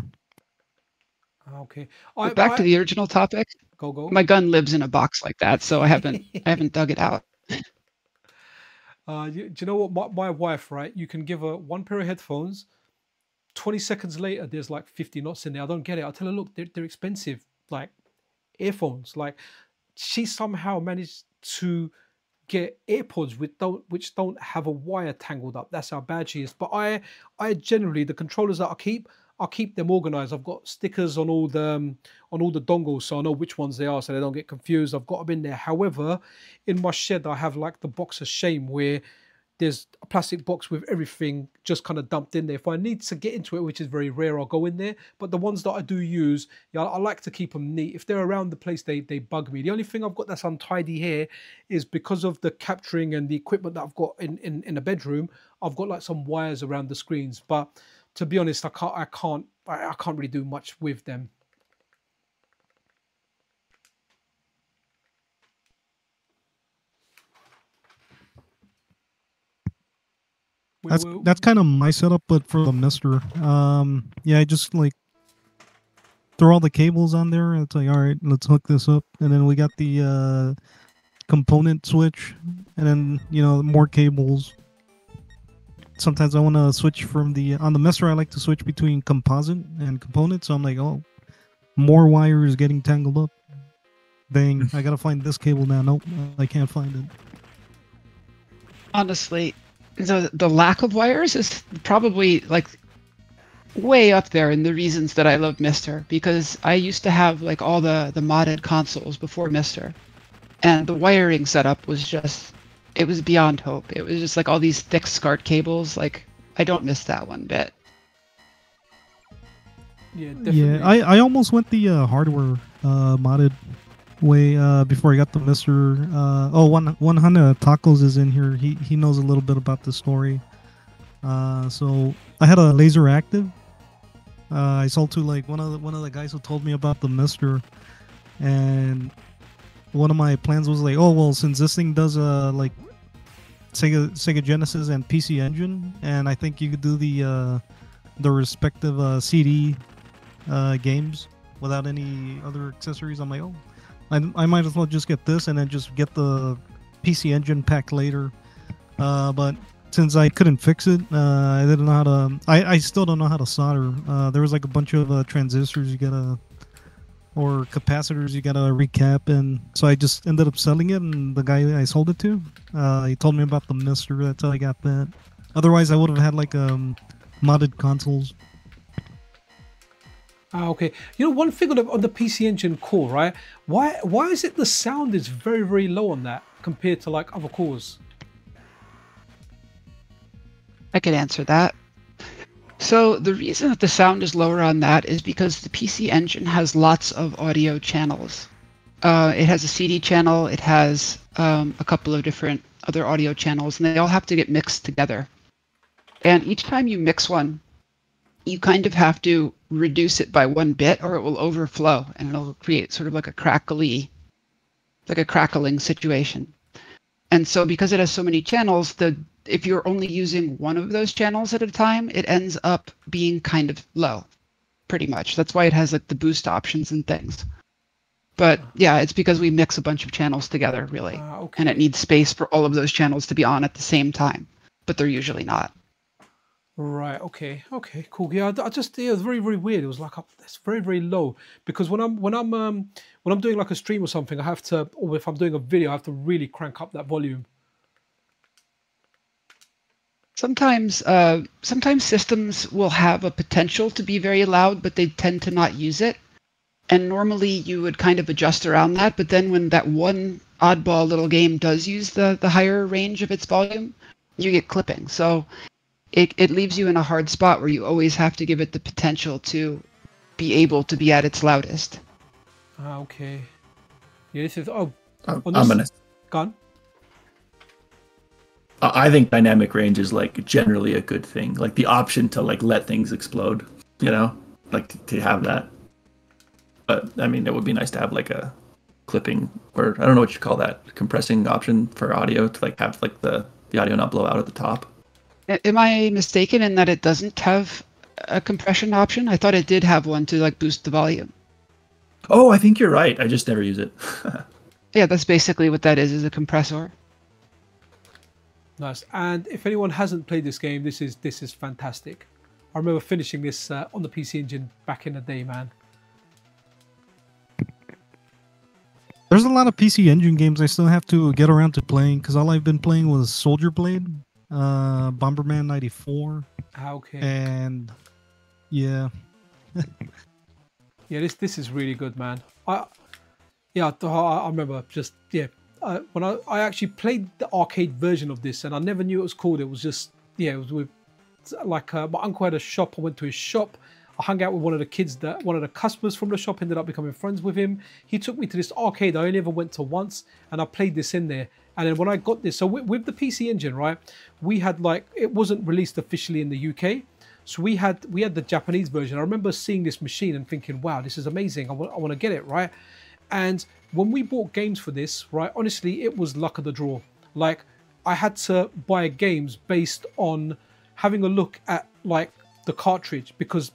Okay. Back to the original topic. Go. My gun lives in a box like that, so I haven't dug it out. Do you know what? My wife, right? You can give her one pair of headphones. 20 seconds later, there's like 50 knots in there. I don't get it. I tell her, look, they're expensive, like earphones. Like, she somehow managed to get AirPods which don't have a wire tangled up. That's how bad she is. But I generally, the controllers that I'll keep them organized. I've got stickers on all the dongles, so I know which ones they are, so they don't get confused. I've got them in there. However, in my shed, I have like the box of shame, where there's a plastic box with everything just kind of dumped in there. If I need to get into it, which is very rare, I'll go in there. But the ones that I do use, yeah, I like to keep them neat. If they're around the place, they bug me. The only thing I've got that's untidy here is because of the capturing and the equipment that I've got in the bedroom. I've got like some wires around the screens, but to be honest, I can't really do much with them. That's kind of my setup, but for the MiSTer. Yeah, I just like throw all the cables on there, and it's like, all right, let's hook this up, and then we got the component switch, and then more cables. Sometimes I want to switch from on the MiSTer. I like to switch between composite and component, so I'm like, oh, more wires getting tangled up. Dang, I gotta find this cable now. Nope, I can't find it. Honestly, the lack of wires is probably like way up there in the reasons that I love MiSTer, because I used to have like all the modded consoles before MiSTer, and the wiring setup was just, it was beyond hope. It was just like all these thick SCART cables. Like, I don't miss that one bit. Yeah, definitely. Yeah, I almost went the hardware modded way before I got the MiSTer. One Hana Tacos is in here. He knows a little bit about the story. So I had a laser active. I sold to like one of the guys who told me about the MiSTer, and one of my plans was like, oh well, since this thing does like Sega Genesis and PC Engine, and I think you could do the respective CD games without any other accessories. I'm like, oh, I might as well just get this and then just get the PC Engine pack later. But since I couldn't fix it, I didn't know how to. I still don't know how to solder. There was like a bunch of transistors or capacitors you gotta recap, and so I just ended up selling it. And the guy I sold it to, he told me about the MiSTer. That's how I got that. Otherwise, I would have had like modded consoles. Okay. One thing on the PC Engine core, right? Why is it the sound is very, very low on that compared to like other cores? I could answer that. So the reason that the sound is lower on that is because the PC Engine has lots of audio channels. It has a CD channel, it has a couple of different other audio channels, and they all have to get mixed together. And each time you mix one, you kind of have to reduce it by 1 bit or it will overflow and it'll create sort of like a crackling situation. And so because it has so many channels, if you're only using one of those channels at a time, it ends up being kind of low, pretty much. That's why it has like the boost options and things. But yeah, it's because we mix a bunch of channels together, really. Okay. And it needs space for all of those channels to be on at the same time, but they're usually not. Right. Okay. Cool. Yeah. I just, it was very, very weird. It was like it's very, very low, because when I'm doing like a stream or something, I have to, or if I'm doing a video, I have to really crank up that volume. Sometimes systems will have a potential to be very loud, but they tend to not use it. And normally you would kind of adjust around that, but then when that one oddball little game does use the higher range of its volume, you get clipping. So it leaves you in a hard spot where you always have to give it the potential to be able to be at its loudest. Okay. Yeah, this is I'm gonna. Gone. I think dynamic range is like generally a good thing. Like the option to like let things explode, like to have that. But I mean, it would be nice to have like a clipping, or I don't know what you call that, compressing option for audio to like have like the audio not blow out at the top. Am I mistaken in that it doesn't have a compression option? I thought it did have one to like boost the volume. Oh, I think you're right. I just never use it. Yeah, that's basically what that is a compressor. Nice. And if anyone hasn't played this game, this is fantastic. I remember finishing this on the PC Engine back in the day, man. There's a lot of PC Engine games I still have to get around to playing, because all I've been playing was Soldier Blade, Bomberman 94. Okay. And yeah. Yeah, this is really good, man. I remember just when I actually played the arcade version of this, and I never knew it was called. It was just it was with like my uncle had a shop. I went to his shop. I hung out with one of the customers from the shop, ended up becoming friends with him. He took me to this arcade I only ever went to once, and I played this in there. And then when I got this, so with the PC Engine, right, we had like, it wasn't released officially in the UK. So we had the Japanese version. I remember seeing this machine and thinking, wow, this is amazing. I want to get it, right? And when we bought games for this, right, honestly, it was luck of the draw. Like, I had to buy games based on having a look at like the cartridge, because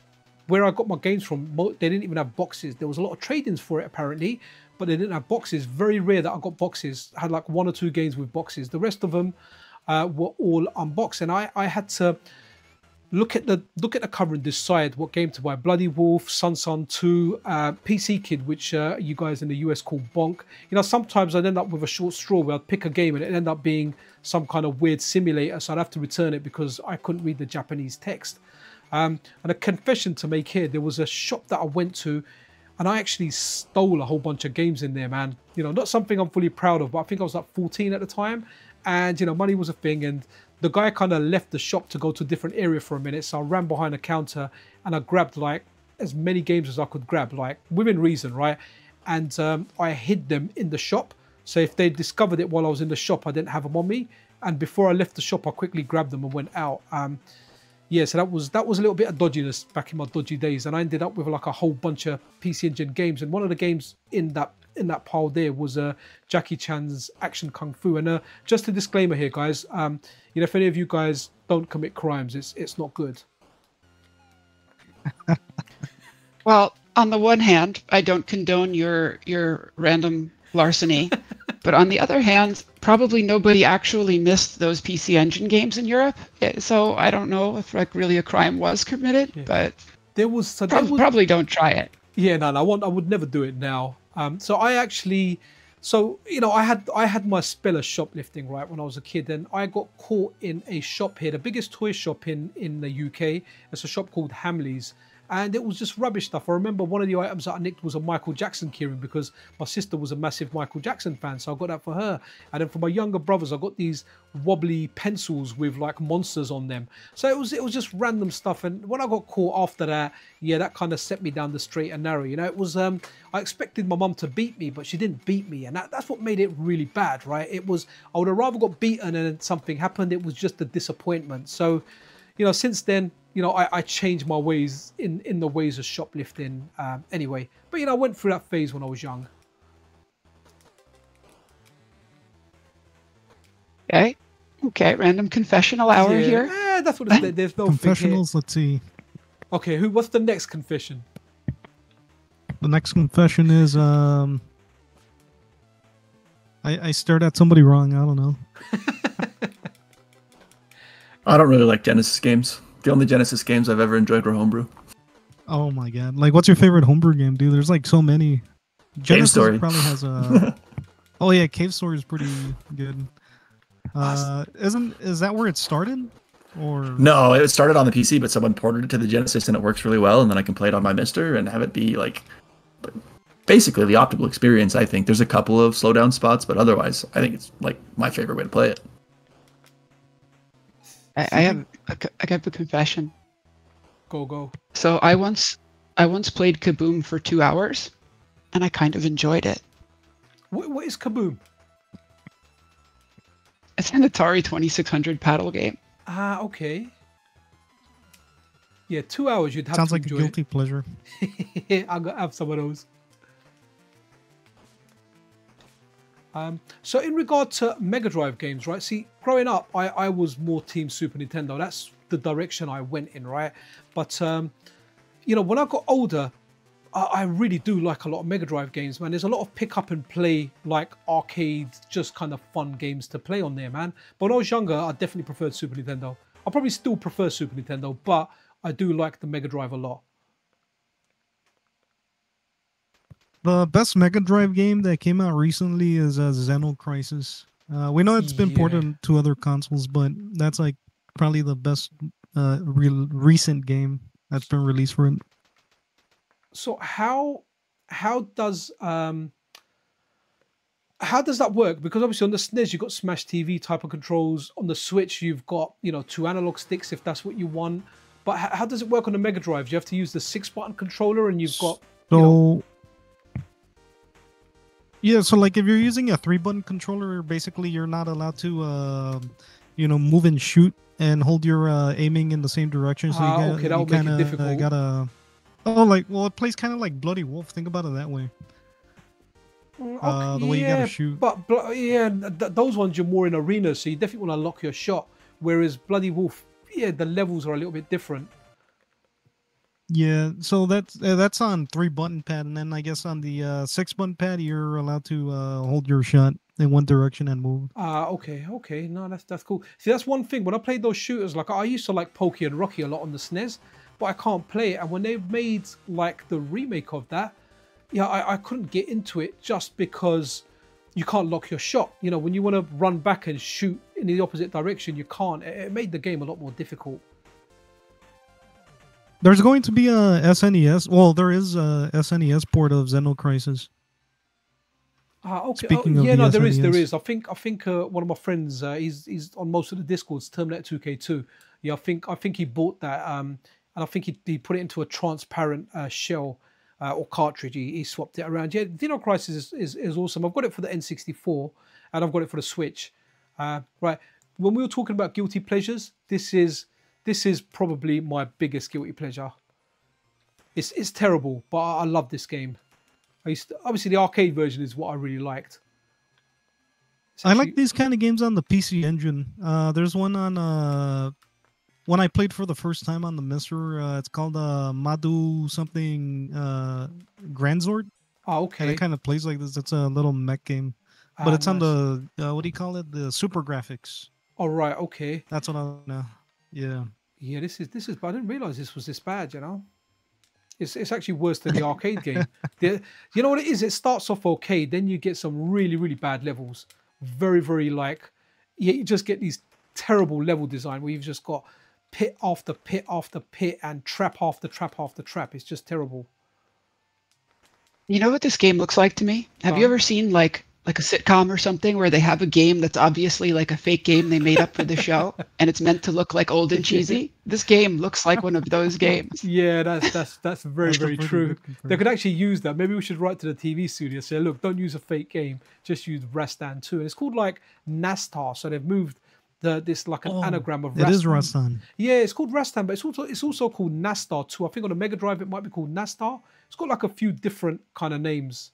where I got my games from, they didn't even have boxes. There was a lot of trade-ins for it apparently, but they didn't have boxes. Very rare that I got boxes. I had like 1 or 2 games with boxes. The rest of them were all unboxed, and I had to look at the cover and decide what game to buy. Bloody Wolf, Sun 2, PC Kid, which you guys in the US call Bonk. You know, sometimes I'd end up with a short straw where I'd pick a game and it'd end up being some kind of weird simulator, so I'd have to return it because I couldn't read the Japanese text. And a confession to make here, there was a shop that I went to and I actually stole a whole bunch of games in there, man. You know, not something I'm fully proud of, but I think I was like 14 at the time, and you know, money was a thing, and the guy kind of left the shop to go to a different area for a minute, so I ran behind the counter and I grabbed like as many games as I could grab, like within reason, right? And I hid them in the shop, so if they discovered it while I was in the shop, I didn't have them on me, and before I left the shop I quickly grabbed them and went out. Yeah, so that was a little bit of dodginess back in my dodgy days, and I ended up with like a whole bunch of PC Engine games, and one of the games in that pile there was Jackie Chan's Action Kung Fu. And just a disclaimer here, guys, you know, if any of you guys don't commit crimes, it's not good. Well, on the one hand, I don't condone your random larceny, but on the other hand, probably nobody actually missed those PC Engine games in Europe. So I don't know if like really a crime was committed, but there was probably don't try it. Yeah, no, I would never do it now. So I actually, you know, I had my spell of shoplifting, right, when I was a kid, and I got caught in a shop here, the biggest toy shop in the UK. It's a shop called Hamley's, and it was just rubbish stuff. I remember one of the items that I nicked was a Michael Jackson keyring because my sister was a massive Michael Jackson fan, so I got that for her. And then for my younger brothers, I got these wobbly pencils with like monsters on them. So it was just random stuff. And when I got caught after that, yeah, that kind of set me down the straight and narrow. You know, it was I expected my mum to beat me, but she didn't beat me, and that's what made it really bad, right? It was, I would have rather got beaten and then something happened. It was just a disappointment. So, you know, since then, you know, I changed my ways in the ways of shoplifting anyway. But, you know, I went through that phase when I was young. Okay, random confessional hour here. Yeah, that's what it's, there's no confessionals. Let's see. Okay, what's the next confession? The next confession is I stared at somebody wrong. I don't know. I don't really like Genesis games. The only Genesis games I've ever enjoyed were homebrew. Oh my god! Like, what's your favorite homebrew game, dude? There's like so many. Cave Story probably has a. Oh yeah, Cave Story is pretty good. Is that where it started? Or no, it started on the PC, but someone ported it to the Genesis and it works really well, and then I can play it on my MiSTer and have it be like basically the optimal experience. I think there's a couple of slowdown spots, but otherwise I think it's like my favorite way to play it. I have a confession. Go. So I once played Kaboom for 2 hours, and I kind of enjoyed it. What is Kaboom? It's an Atari 2600 paddle game. Ah, okay. Yeah, 2 hours you'd have sounds to like enjoy a guilty it. pleasure. I'm gonna have some of those. So in regard to Mega Drive games, right? See, growing up, I was more Team Super Nintendo. That's the direction I went in, right? But, you know, when I got older, I really do like a lot of Mega Drive games, man. There's a lot of pick up and play, like arcade, just kind of fun games to play on there, man. But when I was younger, I definitely preferred Super Nintendo. I probably still prefer Super Nintendo, but I do like the Mega Drive a lot. The best Mega Drive game that came out recently is Xeno Crisis. We know it's been ported to other consoles, but that's like probably the best recent game that's been released for it. So how does that work? Because obviously on the SNES you've got Smash TV type of controls. On the Switch you've got, you know, 2 analog sticks if that's what you want. But how does it work on the Mega Drive? Do you have to use the 6-button controller and you've got... Yeah, so like if you're using a 3-button controller, basically you're not allowed to, you know, move and shoot and hold your aiming in the same direction. So okay, that'll make it difficult. It plays kind of like Bloody Wolf. Think about it that way. The way you gotta shoot. But those ones you're more in arenas, so you definitely want to lock your shot. Whereas Bloody Wolf, yeah, the levels are a little bit different. Yeah, so that's on 3-button pad, and then I guess on the 6-button pad, you're allowed to hold your shot in one direction and move. Okay. No, that's cool. See, that's one thing. When I played those shooters, like I used to like Pokey and Rocky a lot on the SNES, but I can't play it. And when they made like the remake of that, yeah, I couldn't get into it just because you can't lock your shot. You know, when you want to run back and shoot in the opposite direction, you can't. It made the game a lot more difficult. There's going to be a SNES. Well, there is a SNES port of Okay. Xenocrisis. Speaking of yeah, no, the there is. SNES. I think one of my friends, he's on most of the Discords, Terminator 2K2. Yeah, I think he bought that, and I think he put it into a transparent shell or cartridge. He swapped it around. Yeah, Xenocrisis is awesome. I've got it for the N64, and I've got it for the Switch. Right, when we were talking about guilty pleasures, this is probably my biggest guilty pleasure. It's terrible, but I love this game. Obviously, the arcade version is what I really liked. I like these kind of games on the PC Engine. There's one on when I played for the first time on the MiSTer. It's called Madu something Grandzord. Oh, okay. And it kind of plays like this. It's a little mech game, but it's on the what do you call it? The Super Graphics. Oh right, okay. That's what I know. Yeah. Yeah, this is. But I didn't realize this was this bad. You know. It's actually worse than the arcade game. You know what it is? It starts off okay, then you get some really, really bad levels. Very, very like, yeah, you just get these terrible level design where you've just got pit after pit after pit and trap after trap after trap. It's just terrible. You know what this game looks like to me? Have you ever seen like a sitcom or something where they have a game that's obviously like a fake game they made up for the show and it's meant to look like old and cheesy? This game looks like one of those games. Yeah, that's very, very true. They could actually use that. Maybe we should write to the TV studio and say, look, don't use a fake game, just use Rastan 2. And it's called like Nastar, so they've moved this like an anagram of Rastan. It is Rastan. Yeah, it's called Rastan, but it's also called Nastar 2. I think on the Mega Drive it might be called Nastar. It's got like a few different kind of names.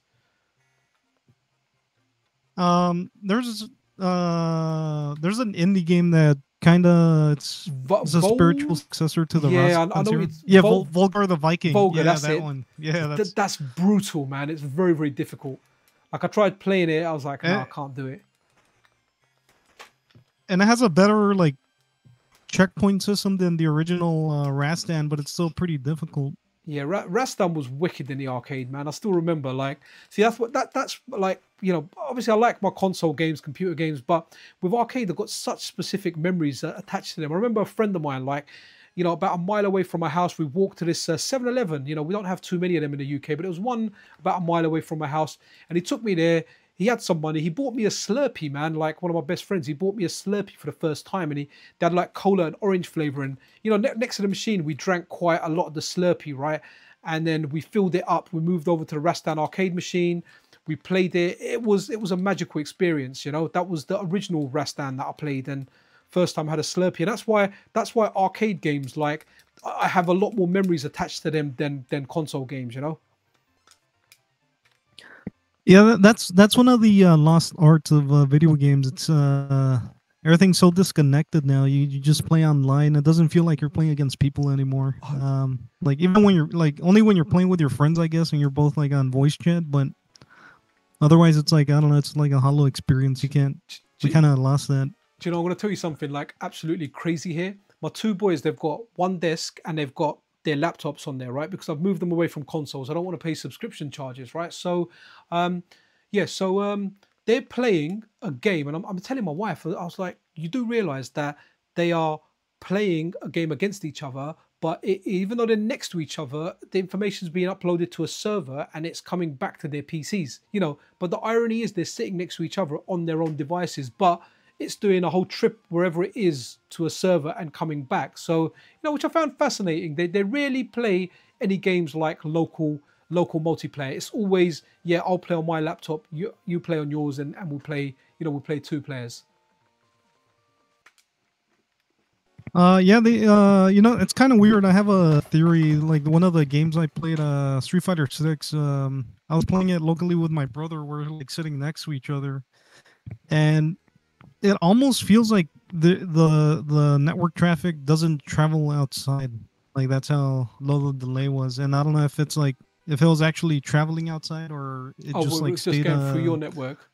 There's an indie game that kind of it's a spiritual successor to the I know it's Volgar the Viking. Volgar, that's that it. One. Yeah, that's brutal, man. It's very, very difficult. Like I tried playing it, I was like, no, I can't do it. And it has a better like checkpoint system than the original Rastan, but it's still pretty difficult. Yeah, Rastan was wicked in the arcade, man. I still remember, like, see, that's like, you know, obviously I like my console games, computer games, but with arcade, I've got such specific memories attached to them. I remember a friend of mine, like, you know, about a mile away from my house, we walked to this 7-Eleven. You know, we don't have too many of them in the UK, but it was one about a mile away from my house, and he took me there. He had some money. He bought me a Slurpee, man. Like one of my best friends, he bought me a Slurpee for the first time, and they had like cola and orange flavor. And you know, next to the machine, we drank quite a lot of the Slurpee, right? And then we filled it up. We moved over to the Rastan arcade machine. We played it. It was a magical experience. You know, that was the original Rastan that I played, and first time I had a Slurpee. And that's why arcade games, like, I have a lot more memories attached to them than console games. You know. Yeah, that's one of the lost arts of video games. It's everything's so disconnected now. You just play online. It doesn't feel like you're playing against people anymore. Like even when you're like only when you're playing with your friends, I guess, and you're both like on voice chat. But otherwise, it's like I don't know. It's like a hollow experience. We kind of lost that. Do you know? I'm going to tell you something like absolutely crazy here. My two boys, they've got one desk and they've got their laptops on there, right? Because I've moved them away from consoles. I don't want to pay subscription charges, right? So, they're playing a game, and I'm telling my wife, I was like, you do realize that they are playing a game against each other, but even though they're next to each other, the information is being uploaded to a server and it's coming back to their PCs, you know. But the irony is they're sitting next to each other on their own devices, but it's doing a whole trip wherever it is to a server and coming back. So, you know, which I found fascinating. They rarely play any games like local multiplayer. It's always, yeah, I'll play on my laptop, you play on yours, and we'll play, you know, we'll play two players. You know, it's kind of weird. I have a theory. Like one of the games I played, Street Fighter 6. I was playing it locally with my brother. We're like sitting next to each other, and it almost feels like the network traffic doesn't travel outside. Like that's how low the delay was, and I don't know if it's like if it was actually traveling outside or it Oh, just well, like it's just stayed. going through your network.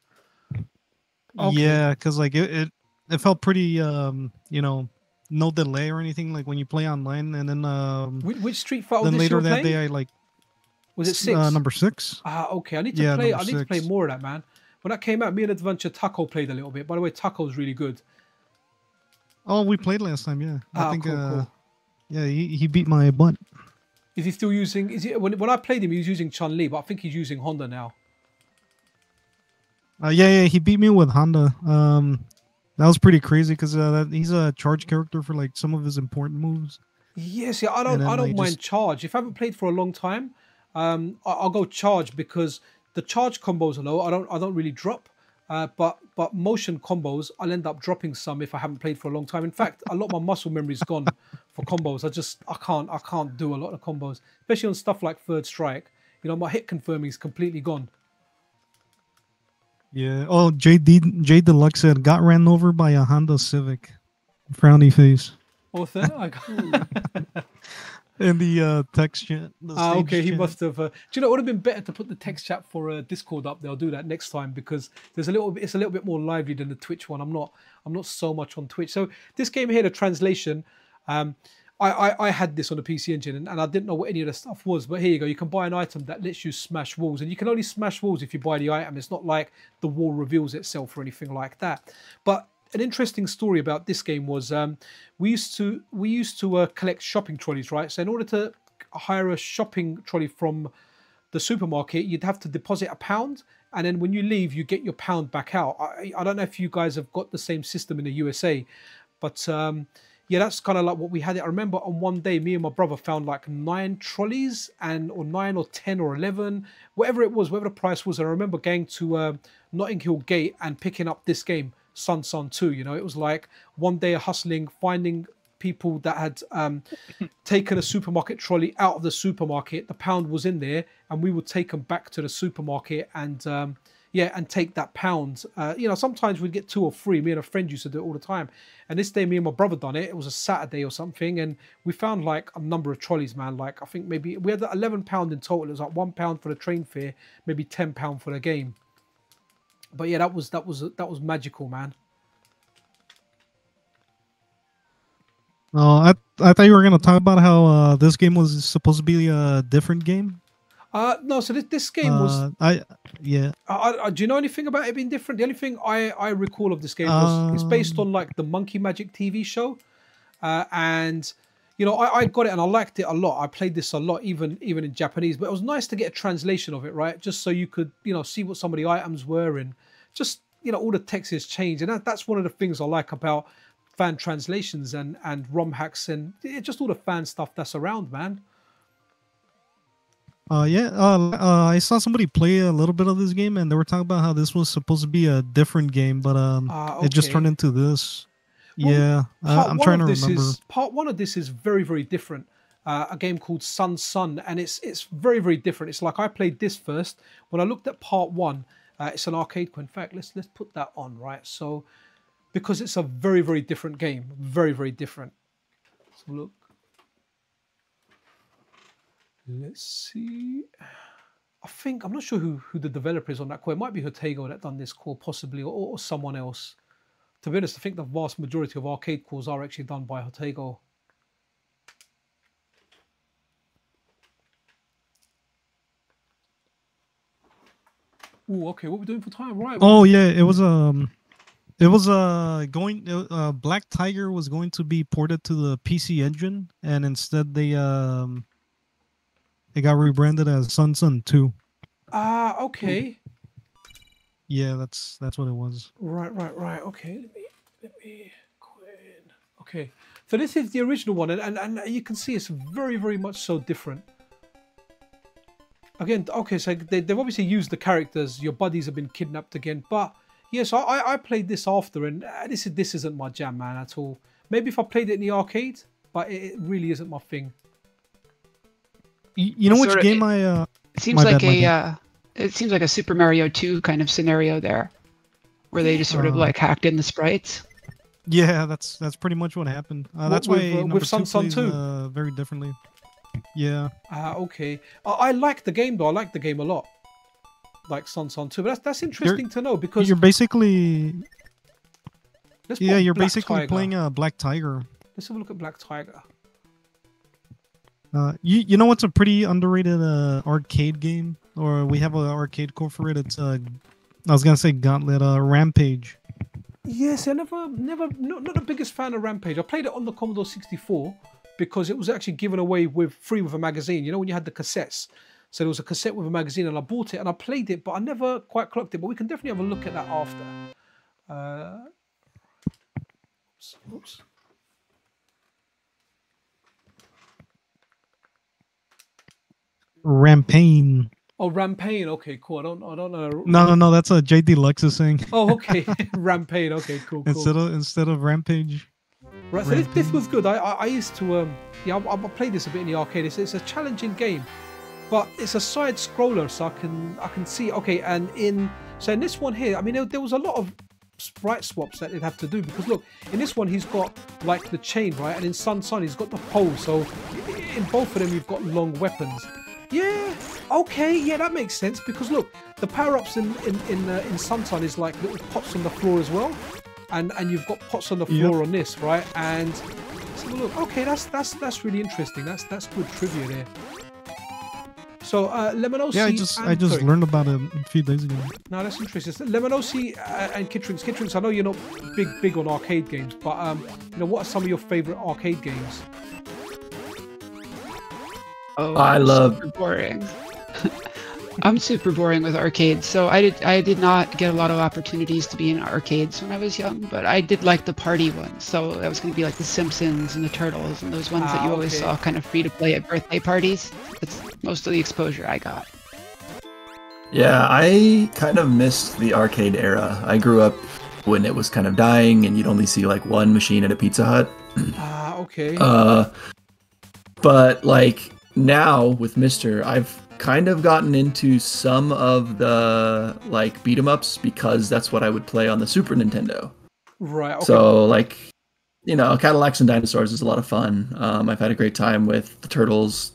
Okay. Yeah, because like it felt pretty you know, no delay or anything like when you play online, and then Which Street Fighter then this later you're that playing? day I like was it 6? number 6. Ah, okay. I need to Yeah, play. number I need to play 6. more of that, man. When that came out, me and Adventure Taco played a little bit. By the way, Taco's really good. Oh, we played last time. Yeah, I think cool. yeah, he beat my butt. Is he still using? Is he when I played him, he was using Chun Li, but I think he's using Honda now. Yeah, he beat me with Honda. That was pretty crazy because he's a charge character for like some of his important moves. Yes, yeah, I And then, don't like, mind just- charge. If I haven't played for a long time, I'll go charge because the charge combos are low. I don't really drop. But motion combos, I'll end up dropping some if I haven't played for a long time. In fact, a lot of my muscle memory's gone for combos. I can't do a lot of combos, especially on stuff like Third Strike. You know, my hit confirming is completely gone. Yeah. Oh, J Deluxe said got ran over by a Honda Civic. Frowny face. What's that? In the text chat. Okay, he must have. Do you know? It would have been better to put the text chat for Discord up there. I'll do that next time because it's a little bit more lively than the Twitch one. I'm not so much on Twitch. So this game here, the translation, I had this on the PC Engine and I didn't know what any of the stuff was. But here you go. You can buy an item that lets you smash walls, and you can only smash walls if you buy the item. It's not like the wall reveals itself or anything like that. But an interesting story about this game was we used to collect shopping trolleys, right? So in order to hire a shopping trolley from the supermarket, you'd have to deposit £1, and then when you leave, you get your £1 back out. I don't know if you guys have got the same system in the USA, but yeah, that's kind of like what we had. I remember on one day, me and my brother found like 9 trolleys, or 9 or 10 or 11, whatever it was, whatever the price was. And I remember going to Notting Hill Gate and picking up this game, Sun 2. You know, it was like one day hustling, finding people that had taken a supermarket trolley out of the supermarket. The £1 was in there, and we would take them back to the supermarket and yeah, and take that £1. You know, sometimes we'd get 2 or 3. Me and a friend used to do it all the time. And this day, me and my brother done it. It was a Saturday or something, and we found like a number of trolleys, man. Like I think maybe we had £11 in total. It was like £1 for the train fare, maybe £10 for the game. But yeah, that was magical, man. Oh, I thought you were gonna talk about how this game was supposed to be a different game. No, so this game was. Yeah. Do you know anything about it being different? The only thing I recall of this game was it's based on like the Monkey Magic TV show, and you know I got it and I liked it a lot. I played this a lot, even in Japanese. But it was nice to get a translation of it, right? Just so you could see what some of the items were, and just all the text has changed, and that's one of the things I like about fan translations and ROM hacks and just all the fan stuff that's around, man. I saw somebody play a little bit of this game, and they were talking about how this was supposed to be a different game, but it just turned into this. Well, yeah, I'm trying to remember. Part 1 of this is very, very different. A game called Sun, and it's very, very different. It's like I played this first. When I looked at part 1, it's an arcade. In fact, let's put that on, right? So, because it's a very, very different game, very, very different. Let's look. Let's see. I'm not sure who the developer is on that core. It might be Hotego that done this core, possibly, or someone else. To be honest, I think the vast majority of arcade cores are actually done by Hotego. Oh, okay. What are we doing for time? Right. Oh yeah, it was Black Tiger was going to be ported to the PC Engine, and instead they it got rebranded as Sun 2. Okay. Yeah, that's what it was. Right. Okay, let me quit. Okay, so this is the original one, and you can see it's very, very much so different. Again, okay, so they've obviously used the characters. Your buddies have been kidnapped again, but yes, I played this after, and this isn't my jam, man, at all. Maybe if I played it in the arcade, but it really isn't my thing. You know which game it seems like it seems like a Super Mario 2 kind of scenario there, where they just sort of like hacked in the sprites. Yeah, that's pretty much what happened. That's why number with two Sun plays 2. very differently. Yeah. Okay. I like the game though. I like the game a lot. Like Sun 2. But that's interesting to know because You're basically let's yeah, put you're Black basically Tiger. playing a Black Tiger. Let's have a look at Black Tiger. You know what's a pretty underrated arcade game, or we have an arcade core for it. It's I was gonna say Gauntlet, Rampage. Yes, I never, not the biggest fan of Rampage. I played it on the Commodore 64 because it was actually given away free with a magazine. You know when you had the cassettes. So there was a cassette with a magazine, and I bought it and I played it, but I never quite clocked it. But we can definitely have a look at that after. Oops. Rampane. Oh, Rampane. Okay, cool. I don't know. No. That's a JD Lux is saying. Oh, okay. Rampane. Okay, cool. Instead of Rampage. Right. So this was good. I used to I played this a bit in the arcade. It's a challenging game, but it's a side scroller, so I can see. Okay, and in this one here, I mean, there was a lot of sprite swaps that they'd have to do because look, in this one he's got like the chain, right, and in Sun he's got the pole. So in both of them you've got long weapons. Yeah, okay, yeah, that makes sense because look, the power-ups in Sun is like little pots on the floor as well, and you've got pots on the floor on this, right? And so look, okay, that's really interesting. That's good trivia there. So Lemanosi. Yeah, I just learned about it a few days ago. No, that's interesting. Lemanosi and Kittrings. I know you're not big on arcade games, but you know, what are some of your favorite arcade games? Oh, I love super boring. I'm super boring with arcades, so I did not get a lot of opportunities to be in arcades when I was young, but I did like the party ones. So that was going to be like the Simpsons and the Turtles and those ones that you always saw kind of free to play at birthday parties. That's most of the exposure I got. Yeah, I kind of missed the arcade era. I grew up when it was kind of dying and you'd only see like one machine at a Pizza Hut. Okay. But like now with MiSTer, I've kind of gotten into some of the like beat 'em ups because that's what I would play on the Super Nintendo. Right. Okay. So like, you know, Cadillacs and Dinosaurs is a lot of fun. I've had a great time with the Turtles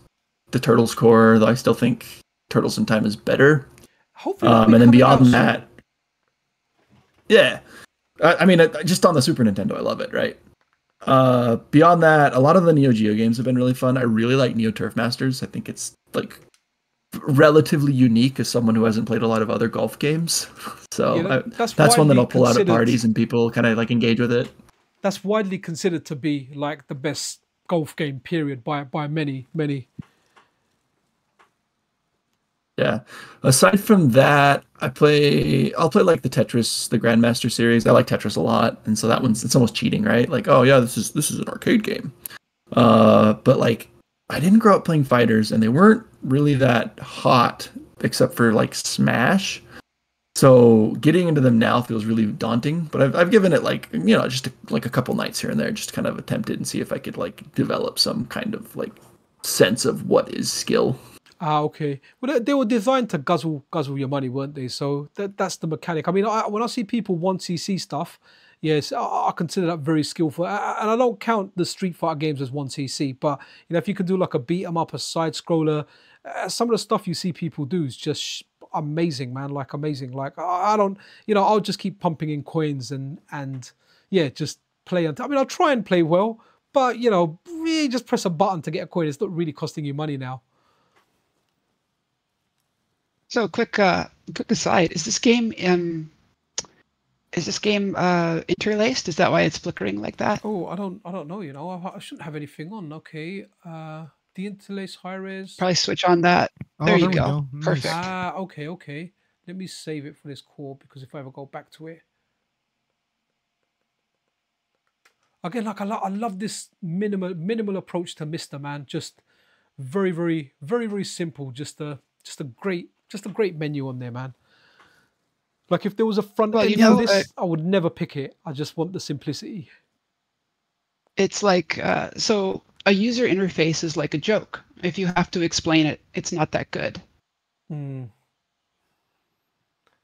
core, though I still think Turtles in Time is better. Hopefully, and then beyond that, yeah, I mean, just on the Super Nintendo, I love it. Right. Beyond that, a lot of the Neo Geo games have been really fun. I really like Neo Turf Masters. I think it's like relatively unique as someone who hasn't played a lot of other golf games. So yeah, that's one that I'll pull out at parties and people kind of like engage with it. That's widely considered to be like the best golf game period by many. Yeah. Aside from that, I'll play like the Tetris, the Grandmaster series. I like Tetris a lot, and so that it's almost cheating, right? Like, oh yeah, this is an arcade game. But like, I didn't grow up playing fighters, and they weren't really that hot, except for like Smash. So getting into them now feels really daunting. But I've given it like, you know, just like a couple nights here and there, just kind of attempted and see if I could like develop some kind of like sense of what is skill. Okay. Well, they were designed to guzzle your money, weren't they? So that's the mechanic. I mean, when I see people 1cc stuff, yes, I consider that very skillful. And I don't count the Street Fighter games as 1cc, but you know, if you can do like a beat 'em up, a side scroller, some of the stuff you see people do is just amazing, man. Like amazing. Like I don't, you know, I'll just keep pumping in coins and yeah, just play. I mean, I'll try and play well, but you know, you just press a button to get a coin. It's not really costing you money now. So quick aside, is this game interlaced? Is that why it's flickering like that? Oh, I don't know, you know. I shouldn't have anything on. Okay. The interlace high res. Probably switch on that. There you go. Nice. Perfect. Okay. Let me save it for this core because if I ever go back to it. Again, like I love this minimal approach to MiSTer, man. Just very simple. Just a great menu on there, man. Like if there was a front end to this, I would never pick it. I just want the simplicity. It's like so a user interface is like a joke. If you have to explain it, it's not that good.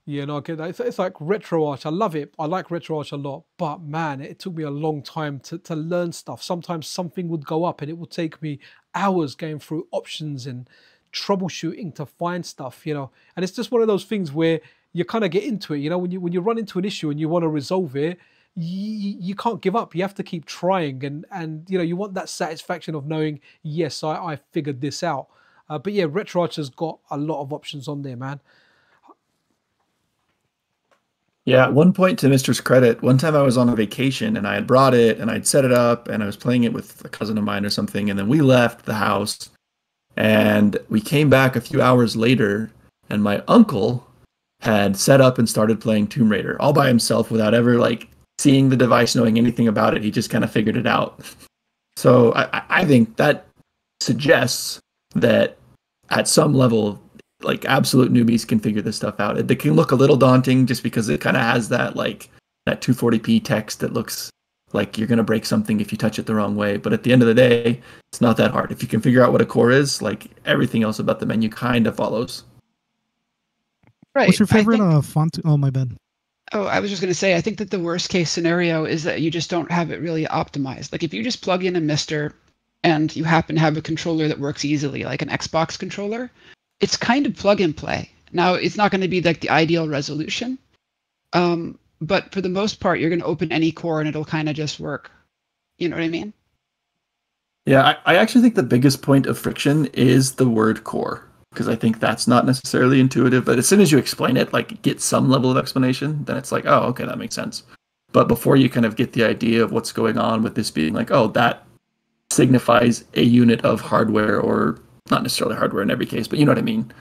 Yeah, no, I get that. It's like RetroArch. I love it. I like RetroArch a lot. But man, it took me a long time to learn stuff. Sometimes something would go up and it would take me hours going through options and troubleshooting to find stuff, you know. And it's just one of those things where you kind of get into it, you know, when you run into an issue and you want to resolve it, you can't give up. You have to keep trying, and you know, you want that satisfaction of knowing, yes, I figured this out. But yeah, RetroArch has got a lot of options on there, man. Yeah, at one point, to MiSTer's credit, one time I was on a vacation and I had brought it and I'd set it up and I was playing it with a cousin of mine or something. And then we left the house and we came back a few hours later and my uncle had set up and started playing Tomb Raider all by himself without ever like seeing the device, knowing anything about it. He just kind of figured it out. So I think that suggests that at some level, like absolute newbies can figure this stuff out. It can look a little daunting just because it kind of has that like that 240p text that looks like you're going to break something if you touch it the wrong way. But at the end of the day, it's not that hard. If you can figure out what a core is, like everything else about the menu kind of follows. Right. What's your favorite font? Oh, my bad. Oh, I was just going to say, I think that the worst case scenario is that you just don't have it really optimized. Like if you just plug in a MiSTer and you happen to have a controller that works easily, like an Xbox controller, it's kind of plug and play. Now, it's not going to be like the ideal resolution, but for the most part, you're going to open any core and it'll kind of just work. You know what I mean? Yeah, I actually think the biggest point of friction is the word core, because I think that's not necessarily intuitive. But as soon as you explain it, like get some level of explanation, then it's like, oh, okay, that makes sense. But before you kind of get the idea of what's going on with this being like, oh, that signifies a unit of hardware, or not necessarily hardware in every case, but you know what I mean,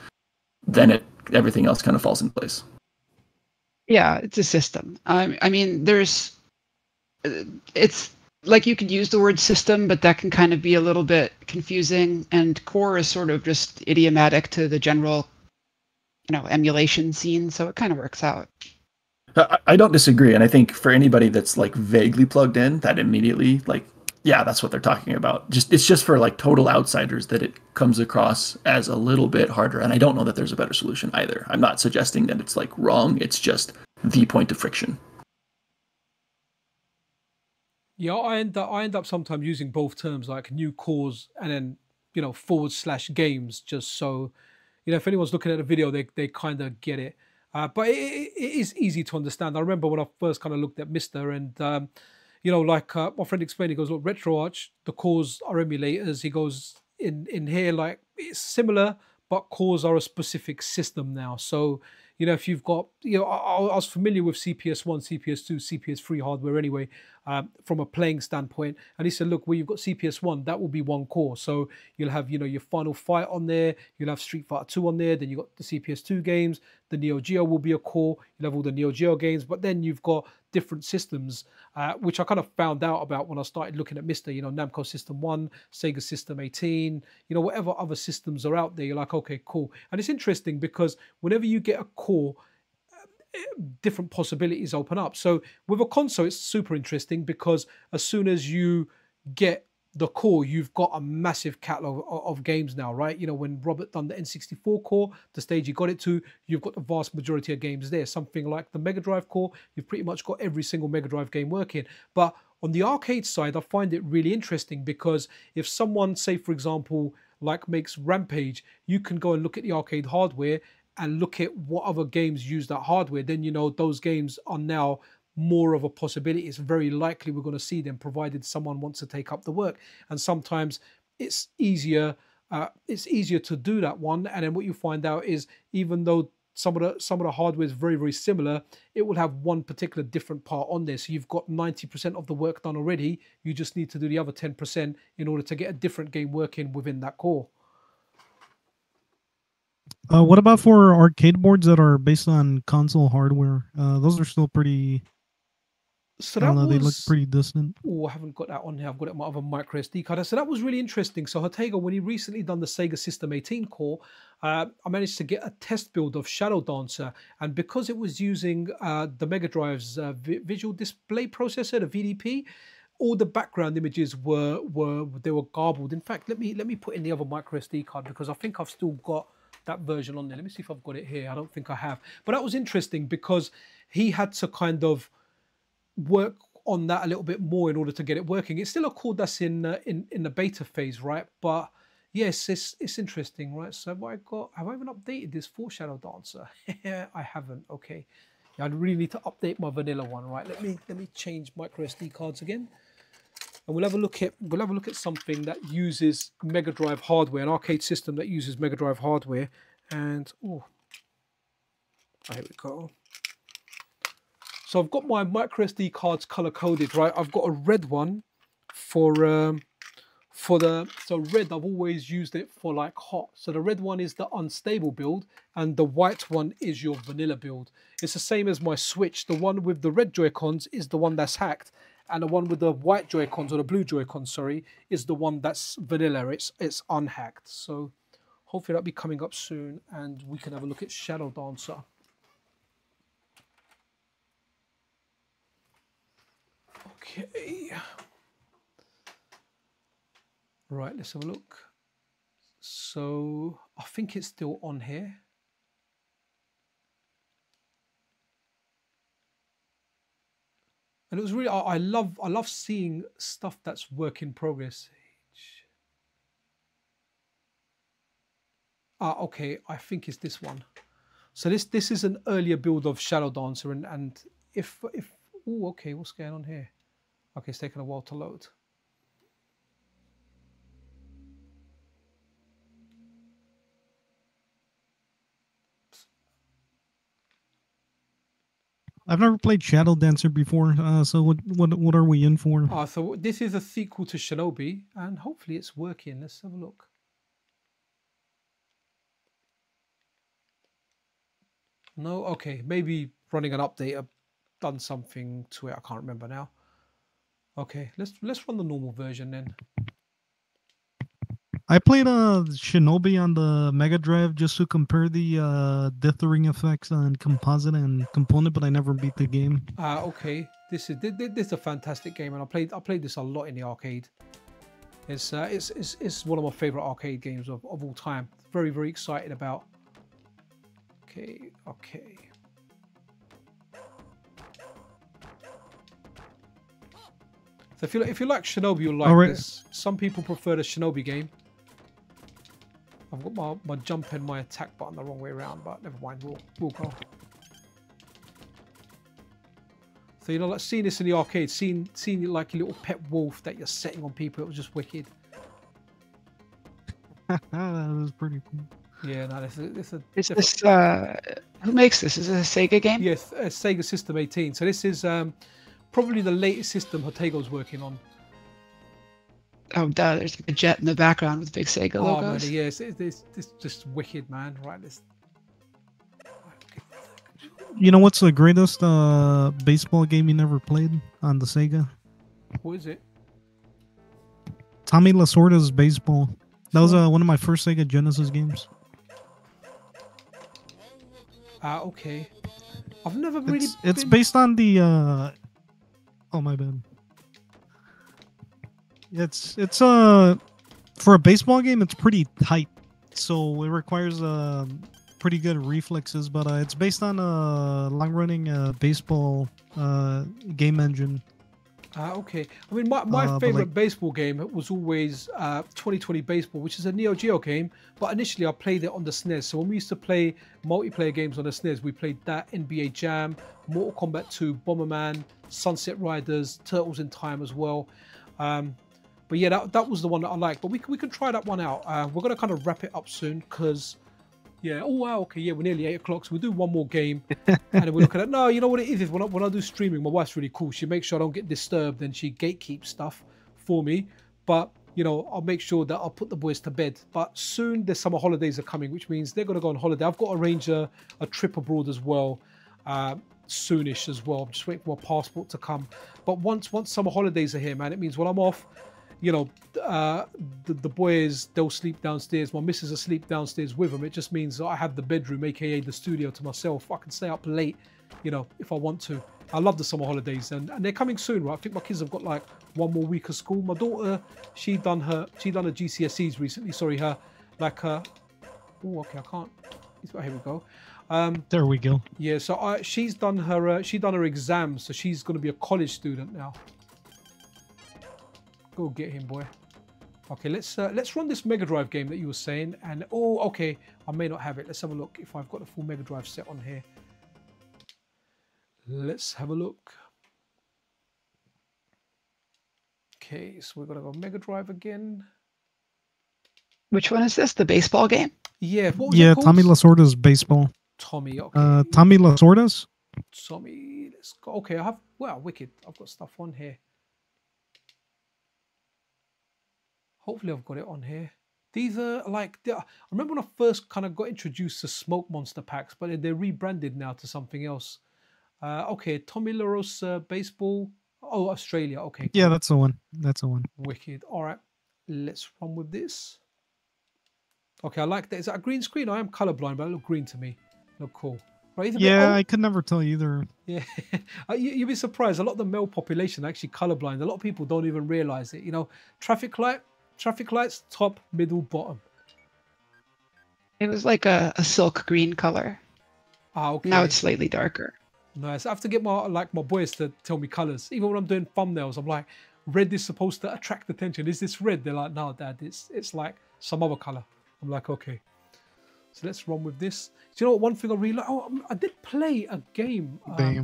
then everything else kind of falls in place. Yeah, it's a system. I mean, it's like you could use the word system, but that can kind of be a little bit confusing. And core is sort of just idiomatic to the general, you know, emulation scene, so it kind of works out. I don't disagree, and I think for anybody that's like vaguely plugged in, that immediately like, yeah, that's what they're talking about. It's just for like total outsiders that it comes across as a little bit harder. And I don't know that there's a better solution either. I'm not suggesting that it's like wrong. It's just the point of friction. Yeah, I end up sometimes using both terms, like new cores and then, you know, / games, just so, you know, if anyone's looking at the video, they kind of get it. But it is easy to understand. I remember when I first kind of looked at MiSTer and, you know, like my friend explained, he goes, look, RetroArch, the cores are emulators. He goes, in here, like, it's similar, but cores are a specific system now. So, you know, if you've got, you know, I was familiar with CPS1, CPS2, CPS3 hardware anyway, from a playing standpoint. And he said, look, where you've got CPS1, that will be one core. So you'll have, you know, your Final Fight on there. You'll have Street Fighter 2 on there. Then you've got the CPS2 games. The Neo Geo will be a core. You'll have all the Neo Geo games. But then you've got different systems, which I kind of found out about when I started looking at MiSTer, you know, Namco System 1, Sega System 18, you know, whatever other systems are out there, you're like, okay, cool. And it's interesting because whenever you get a core, different possibilities open up. So with a console, it's super interesting because as soon as you get the core, you've got a massive catalog of games now, right? You know, when Robert done the N64 core, the stage he got it to, you've got the vast majority of games there. Something like the Mega Drive core, you've pretty much got every single Mega Drive game working. But on the arcade side, I find it really interesting because if someone, say for example, like makes Rampage, you can go and look at the arcade hardware and look at what other games use that hardware. Then, you know, those games are now more of a possibility. It's very likely we're going to see them, provided someone wants to take up the work. And sometimes it's easier to do that one. And then what you find out is, even though some of the hardware is very, very similar, it will have one particular different part on there. So you've got 90% of the work done already. You just need to do the other 10% in order to get a different game working within that core. What about for arcade boards that are based on console hardware? Those are still pretty. So that they look pretty distant. Oh, I haven't got that on here. I've got it on my other micro SD card. So that was really interesting. So Ortega, when he recently done the Sega System 18 core, I managed to get a test build of Shadow Dancer, and because it was using the Mega Drive's visual display processor, the VDP, all the background images were garbled. In fact, let me put in the other micro SD card because I think I've still got that version on there. Let me see if I've got it here. I don't think I have. But that was interesting because he had to kind of work on that a little bit more in order to get it working. It's still a code that's in the beta phase, right? But yes, it's interesting, right? So have I even updated this for Shadow Dancer? I haven't. Okay. Yeah, I really need to update my vanilla one, right? Let me change micro SD cards again. And we'll have a look at something that uses Mega Drive hardware, an arcade system that uses Mega Drive hardware. And here we go. So I've got my micro SD cards color coded, right? I've got a red one for so red, I've always used it for like hot. So the red one is the unstable build and the white one is your vanilla build. It's the same as my Switch. The one with the red Joy-Cons is the one that's hacked. And the one with the white Joy-Cons, or the blue Joy-Cons, sorry, is the one that's vanilla. It's unhacked. So hopefully that'll be coming up soon and we can have a look at Shadow Dancer. Okay. Right, let's have a look. So I think it's still on here. And it was really, I love seeing stuff that's work in progress. Okay, I think it's this one. So this is an earlier build of Shadow Dancer, and if oh, okay, what's going on here? Okay, it's taking a while to load. I've never played Shadow Dancer before, so what are we in for? So this is a sequel to Shinobi, and hopefully it's working. Let's have a look. No, okay, maybe running an update. I've done something to it. I can't remember now. Okay, let's run the normal version then. I played Shinobi on the Mega Drive just to compare the dithering effects on composite and component, but I never beat the game. Okay, this is a fantastic game, and I played this a lot in the arcade. It's one of my favorite arcade games of all time. Very, very excited about. Okay. So if you like Shinobi, you'll like this. Some people prefer the Shinobi game. I've got my jump and my attack button the wrong way around, but never mind, we'll go. So like seeing this in the arcade, seeing like your little pet wolf that you're setting on people, it was just wicked. That was pretty cool. Yeah, no, Is this who makes this? Is it a Sega game? Yes, Sega System 18. So this is probably the latest system Hotego's working on. Oh, duh, there's like a jet in the background with big Sega logos. Man, yes, it's just wicked, man. Right, this. You know what's the greatest baseball game you never played on the Sega? What is it? Tommy Lasorda's Baseball. That was one of my first Sega Genesis games. Okay. I've never really. It's based on the. Oh my bad. It's for a baseball game. It's pretty tight, so it requires pretty good reflexes. But it's based on a long-running baseball game engine. Okay. I mean, my favorite baseball game was always 2020 Baseball, which is a Neo Geo game. But initially, I played it on the SNES. So when we used to play multiplayer games on the SNES, we played that, NBA Jam, Mortal Kombat 2, Bomberman, Sunset Riders, Turtles in Time as well. But yeah, that was the one that I liked. But we can try that one out. We're going to kind of wrap it up soon because, yeah. Oh, wow. Okay, yeah, we're nearly 8 o'clock. So we'll do one more game. And then we'll look at it. No, you know what it is? When I do streaming, my wife's really cool. She makes sure I don't get disturbed and she gatekeeps stuff for me. But, you know, I'll make sure that I'll put the boys to bed. But soon the summer holidays are coming, which means they're going to go on holiday. I've got to arrange a trip abroad as well. Soonish as well. I'm just waiting for my passport to come. But once summer holidays are here, man, it means when I'm off, you know, the boys, they'll sleep downstairs. My missus will sleep downstairs with them. It just means that I have the bedroom, aka the studio, to myself. I can stay up late, you know, if I want to. I love the summer holidays, and they're coming soon, right? I think my kids have got like one more week of school. My daughter, she done her GCSEs recently. Sorry, her Oh, okay, I can't. Here we go. There we go. Yeah, so she's done her exams, so she's going to be a college student now. Go get him, boy. Okay, let's run this Mega Drive game that you were saying. And oh, okay, I may not have it. Let's have a look if I've got the full Mega Drive set on here. Let's have a look. Okay, so we're gonna go Mega Drive again. Which one is this? The baseball game? Yeah, what was it Yeah, called? Tommy Lasorda's baseball. Tommy, okay. Tommy Lasorda's? Tommy, let's go. Okay, I have, wow, wicked. I've got stuff on here. Hopefully I've got it on here. These are like, I remember when I first kind of got introduced to Smoke Monster packs, but they're rebranded now to something else. Okay, Tommy LaRosa baseball. Oh, Australia. Okay. Yeah, that's the one. That's the one. Wicked. All right, let's run with this. Okay, I like that. Is that a green screen? I am colorblind, but it looked green to me. Look cool. Right, Yeah, I could never tell either. Yeah, you'd be surprised. A lot of the male population are actually colorblind. A lot of people don't even realize it. You know, traffic lights, top, middle, bottom. It was like a silk green color. Ah, okay. Now it's slightly darker. Nice. I have to get my boys to tell me colors. Even when I'm doing thumbnails, I'm like, red is supposed to attract attention. Is this red? They're like, no, Dad, it's like some other color. I'm like, okay. So let's run with this. Do you know what? One thing I really like. Oh, I did play a game,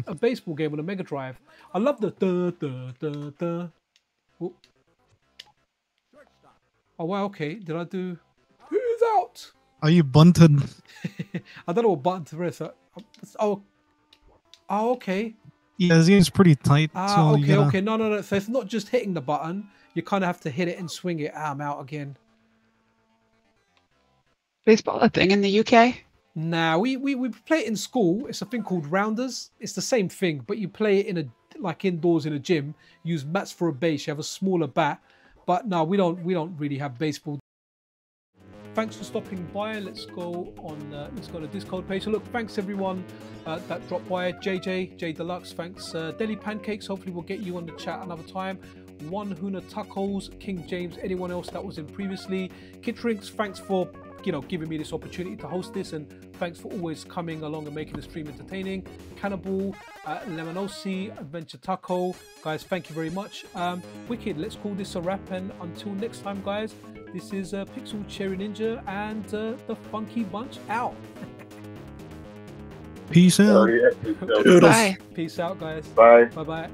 a baseball game on a Mega Drive. I love the da. Oh. Oh wow. Okay. Did I do? Who's out? Are you bunted? I don't know what button to press. Oh, okay. Yeah, this game's pretty tight. So okay, okay. No. So it's not just hitting the button. You kind of have to hit it and swing it. I'm out again. Baseball a thing in the UK? Nah, we play it in school. It's a thing called rounders. It's the same thing, but you play it in like indoors in a gym. Use mats for a base. You have a smaller bat. But no, we don't really have baseball. Thanks for stopping by. Let's go on the Discord page. So look, thanks everyone that dropped by. J Deluxe, thanks. Deli Pancakes, hopefully we'll get you on the chat another time. One Huna Tuckles, King James, anyone else that was in previously. Kitrinks, thanks for giving me this opportunity to host this, and thanks for always coming along and making the stream entertaining. Cannibal, Lemanosi, Adventure Taco, guys, thank you very much. Wicked, let's call this a wrap, and until next time, guys, this is Pixel Cherry Ninja and the Funky Bunch out. Peace out. Doodles. Bye. Peace out, guys. Bye. Bye bye.